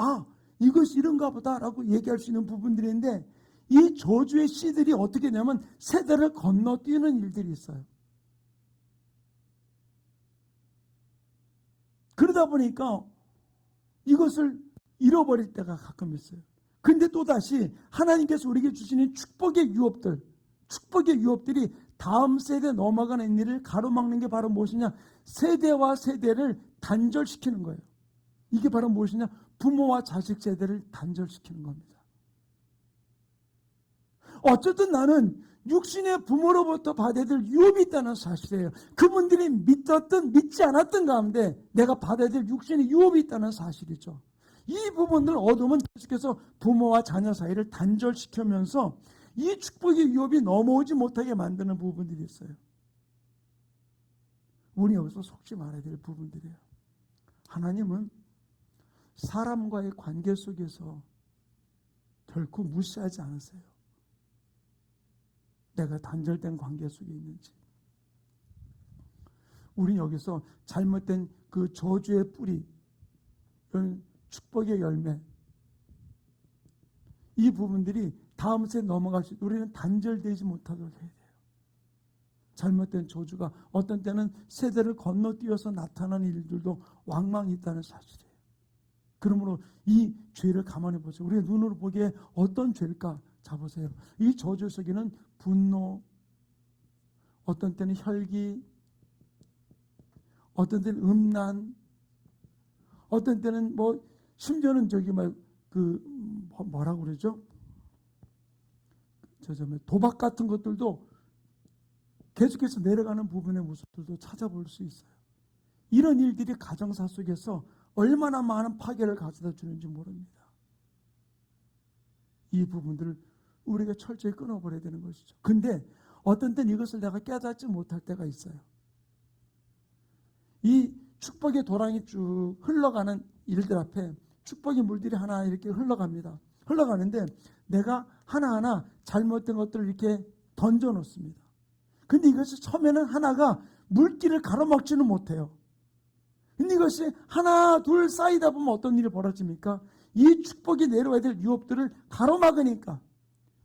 이것이 이런가 보다라고 얘기할 수 있는 부분들인데 이 저주의 씨들이 어떻게 되냐면 세대를 건너뛰는 일들이 있어요. 그러다 보니까 이것을 잃어버릴 때가 가끔 있어요. 근데 또다시 하나님께서 우리에게 주시는 축복의 유업들이 다음 세대에 넘어가는 일을 가로막는 게 바로 무엇이냐? 세대와 세대를 단절시키는 거예요. 이게 바로 무엇이냐? 부모와 자식 세대를 단절시키는 겁니다. 어쨌든 나는 육신의 부모로부터 받아야 될 유업이 있다는 사실이에요. 그분들이 믿었든 믿지 않았든 가운데 내가 받아야 될 육신의 유업이 있다는 사실이죠. 이 부분을 얻으면 계속해서 부모와 자녀 사이를 단절시키면서 이 축복의 유업이 넘어오지 못하게 만드는 부분들이 있어요. 우리 여기서 속지 말아야 될 부분들이에요. 하나님은 사람과의 관계 속에서 결코 무시하지 않으세요. 내가 단절된 관계 속에 있는지. 우리 여기서 잘못된 그 저주의 뿌리, 축복의 열매, 이 부분들이 다음 세에 넘어갈 수 있도록 우리는 단절되지 못하도록 해야 돼요. 잘못된 저주가 어떤 때는 세대를 건너뛰어서 나타나는 일들도 왕왕 있다는 사실이에요. 그러므로 이 죄를 가만히 보세요. 우리의 눈으로 보기에 어떤 죄일까? 자 보세요. 이 저주 속에는 분노, 어떤 때는 혈기, 어떤 때는 음란, 어떤 때는 심지어는 뭐라고 그러죠? 도박 같은 것들도 계속해서 내려가는 부분의 모습들도 찾아볼 수 있어요. 이런 일들이 가정사 속에서 얼마나 많은 파괴를 가져다 주는지 모릅니다. 이 부분들을 우리가 철저히 끊어버려야 되는 것이죠. 근데 어떤 때는 이것을 내가 깨닫지 못할 때가 있어요. 이 축복의 도랑이 쭉 흘러가는 일들 앞에 축복의 물들이 하나 이렇게 흘러갑니다. 흘러가는데 내가 하나하나 잘못된 것들을 이렇게 던져 놓습니다. 근데 이것이 처음에는 하나가 물길을 가로막지는 못해요. 근데 이것이 하나 둘 쌓이다 보면 어떤 일이 벌어집니까? 이 축복이 내려와야 될 유업들을 가로막으니까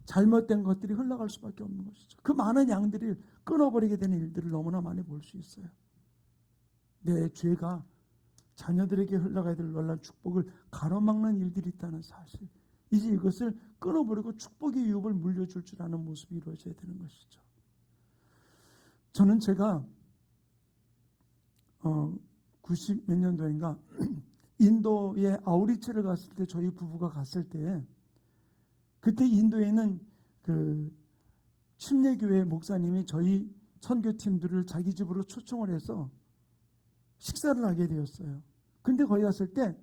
잘못된 것들이 흘러갈 수밖에 없는 것이죠. 그 많은 양들이 끊어버리게 되는 일들을 너무나 많이 볼 수 있어요. 내 죄가 자녀들에게 흘러가야 될 놀라운 축복을 가로막는 일들이 있다는 사실. 이제 이것을 끊어버리고 축복의 유업을 물려줄 줄 아는 모습이 이루어져야 되는 것이죠. 저는 제가 90 몇 년도인가 인도에 아우리치를 갔을 때 저희 부부가 갔을 때 그때 인도에 있는 그 침례교회 목사님이 저희 선교팀들을 자기 집으로 초청을 해서 식사를 하게 되었어요. 근데 거기 갔을 때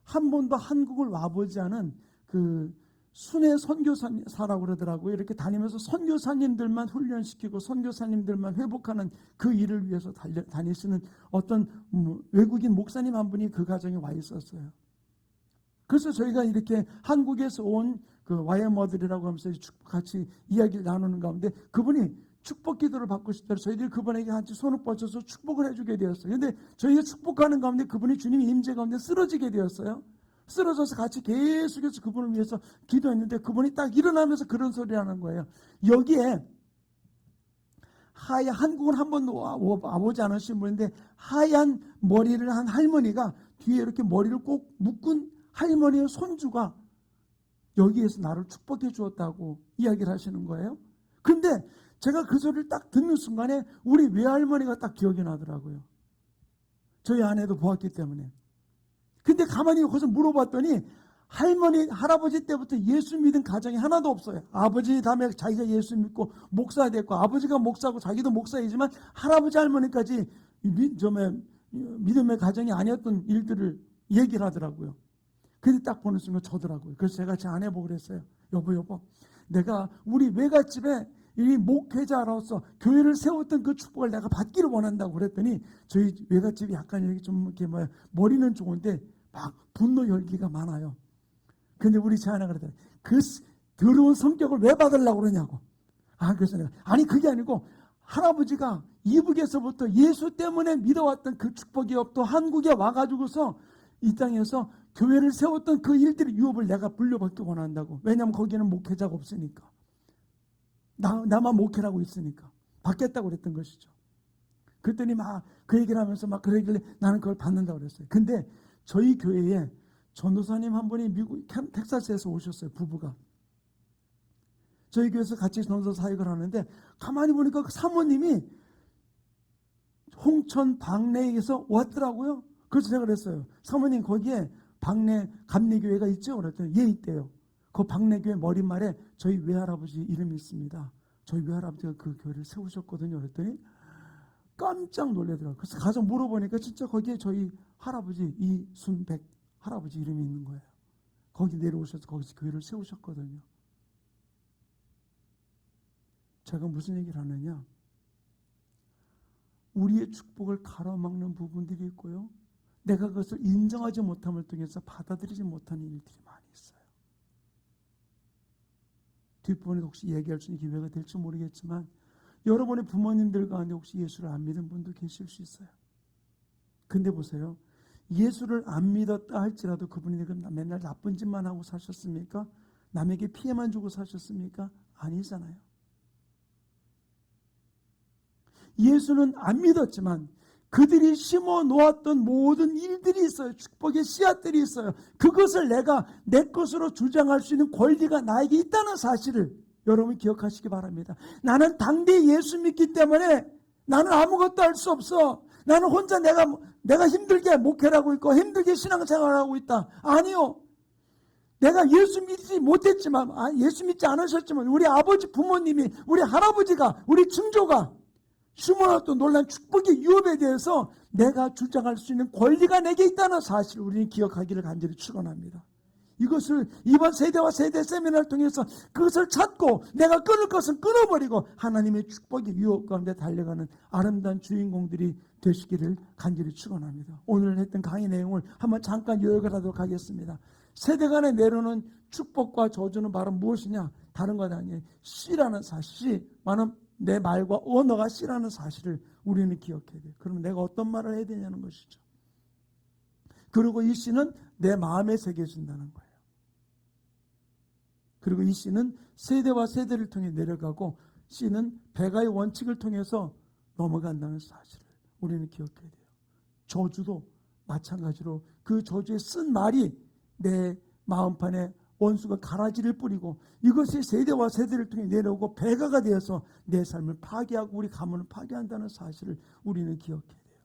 한 번도 한국을 와보지 않은 그 순회 선교사라고 그러더라고요. 이렇게 다니면서 선교사님들만 훈련시키고 선교사님들만 회복하는 그 일을 위해서 다니시는 어떤 외국인 목사님 한 분이 그 가정에 와 있었어요. 그래서 저희가 이렇게 한국에서 온 그 와이어머들이라고 하면서 같이 이야기를 나누는 가운데 그분이 축복 기도를 받고 싶다고 저희들이 그분에게 같이 손을 뻗쳐서 축복을 해주게 되었어요. 그런데 저희가 축복하는 가운데 그분이 주님의 임재 가운데 쓰러지게 되었어요. 쓰러져서 같이 계속해서 그분을 위해서 기도했는데 그분이 딱 일어나면서 그런 소리를 하는 거예요. 여기에 한국은 한 번도 와보지 않으신 분인데 하얀 머리를 한 할머니가 뒤에 이렇게 머리를 꼭 묶은 할머니의 손주가 여기에서 나를 축복해 주었다고 이야기를 하시는 거예요. 근데 제가 그 소리를 딱 듣는 순간에 우리 외할머니가 딱 기억이 나더라고요. 저희 아내도 보았기 때문에. 근데 가만히 거기서 물어봤더니 할머니, 할아버지 때부터 예수 믿은 가정이 하나도 없어요. 아버지 다음에 자기가 예수 믿고 목사가 됐고 아버지가 목사고 자기도 목사이지만 할아버지 할머니까지 믿음의 가정이 아니었던 일들을 얘기를 하더라고요. 근데 딱 보는 순간 저더라고요. 그래서 제가 제 아내 보고 그랬어요. 여보 내가 우리 외갓집에 이 목회자로서 교회를 세웠던 그 축복을 내가 받기를 원한다고 그랬더니 저희 외갓집이 약간 이렇게 좀 이렇게 머리는 좋은데 막 분노 열기가 많아요. 근데 우리 제 아내가 그러더라고요. 그 더러운 성격을 왜 받으려고 그러냐고. 그래서 내가 아니 그게 아니고 할아버지가 이북에서부터 예수 때문에 믿어왔던 그 축복이 또 한국에 와가지고서 이 땅에서 교회를 세웠던 그 일들의 유업을 내가 물려받기 원한다고. 왜냐하면 거기는 목회자가 없으니까. 나만 목회라고 있으니까. 받겠다고 그랬던 것이죠. 그랬더니 막 그 얘기를 하면서 막 그러길래 나는 그걸 받는다고 그랬어요. 근데 저희 교회에 전도사님 한 분이 미국 텍사스에서 오셨어요. 부부가. 저희 교회에서 같이 전도 사역을 하는데 가만히 보니까 그 사모님이 홍천 박내에서 왔더라고요. 그래서 제가 그랬어요. 사모님 거기에 박내 감리교회가 있죠? 그랬더니 예 있대요. 그 박내교회 머릿말에 저희 외할아버지 이름이 있습니다. 저희 외할아버지가 그 교회를 세우셨거든요. 그랬더니 깜짝 놀라더라고요. 그래서 가서 물어보니까 진짜 거기에 저희 할아버지 이순백 할아버지 이름이 있는 거예요. 거기 내려오셔서 거기서 교회를 세우셨거든요. 제가 무슨 얘기를 하느냐, 우리의 축복을 가로막는 부분들이 있고요, 내가 그것을 인정하지 못함을 통해서 받아들이지 못하는 일들이 많이 있어요. 뒷부분에 혹시 얘기할 수 있는 기회가 될지 모르겠지만 여러분의 부모님들 가운데 혹시 예수를 안 믿은 분도 계실 수 있어요. 근데 보세요, 예수를 안 믿었다 할지라도 그분이 맨날 나쁜 짓만 하고 사셨습니까? 남에게 피해만 주고 사셨습니까? 아니잖아요. 예수는 안 믿었지만 그들이 심어 놓았던 모든 일들이 있어요. 축복의 씨앗들이 있어요. 그것을 내가 내 것으로 주장할 수 있는 권리가 나에게 있다는 사실을 여러분 기억하시기 바랍니다. 나는 당대 예수 믿기 때문에 나는 아무것도 할 수 없어. 나는 혼자 내가 힘들게 목회를 하고 있고 힘들게 신앙생활을 하고 있다. 아니요. 내가 예수 믿지 못했지만, 예수 믿지 않으셨지만 우리 아버지 부모님이, 우리 할아버지가, 우리 증조가 심어놨던 놀란 축복의 유업에 대해서 내가 주장할 수 있는 권리가 내게 있다는 사실을 우리는 기억하기를 간절히 축원합니다. 이것을 이번 세대와 세대 세미나를 통해서 그것을 찾고 내가 끊을 것은 끊어버리고 하나님의 축복의 유업 가운데 달려가는 아름다운 주인공들이 되시기를 간절히 축원합니다. 오늘 했던 강의 내용을 한번 잠깐 요약을 하도록 하겠습니다. 세대 간에 내려오는 축복과 저주는 바로 무엇이냐? 다른 것 아니에요. 씨라는 사실, 많은 내 말과 언어가 씨라는 사실을 우리는 기억해야 돼요. 그러면 내가 어떤 말을 해야 되냐는 것이죠. 그리고 이 씨는 내 마음에 새겨진다는 거예요. 그리고 이 씨는 세대와 세대를 통해 내려가고 씨는 배가의 원칙을 통해서 넘어간다는 사실을 우리는 기억해야 돼요. 저주도 마찬가지로 그 저주에 쓴 말이 내 마음판에 원수가 가라지를 뿌리고 이것이 세대와 세대를 통해 내려오고 배가가 되어서 내 삶을 파괴하고 우리 가문을 파괴한다는 사실을 우리는 기억해야 돼요.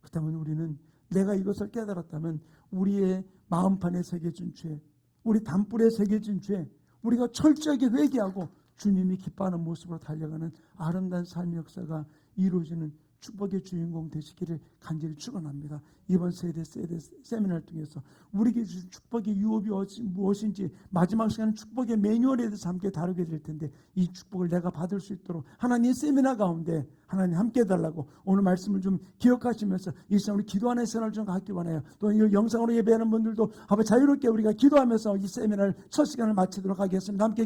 그렇다면 우리는 내가 이것을 깨달았다면 우리의 마음판에 새겨진 죄, 우리 담불에 새겨진 죄, 우리가 철저하게 회개하고 주님이 기뻐하는 모습으로 달려가는 아름다운 삶의 역사가 이루어지는 축복의 주인공 되시기를 간절히 축원합니다. 이번 세대 세미나를 통해서 우리에게 주신 축복의 유업이 무엇인지 마지막 시간은 축복의 매뉴얼에 대해서 함께 다루게 될 텐데 이 축복을 내가 받을 수 있도록 하나님 세미나 가운데 하나님 함께 해달라고 오늘 말씀을 좀 기억하시면서 이 시간 우리 기도하는 시간을 좀 갖기 원해요. 또 이 영상으로 예배하는 분들도 한번 자유롭게 우리가 기도하면서 이 세미나를 첫 시간을 마치도록 하겠습니다. 함께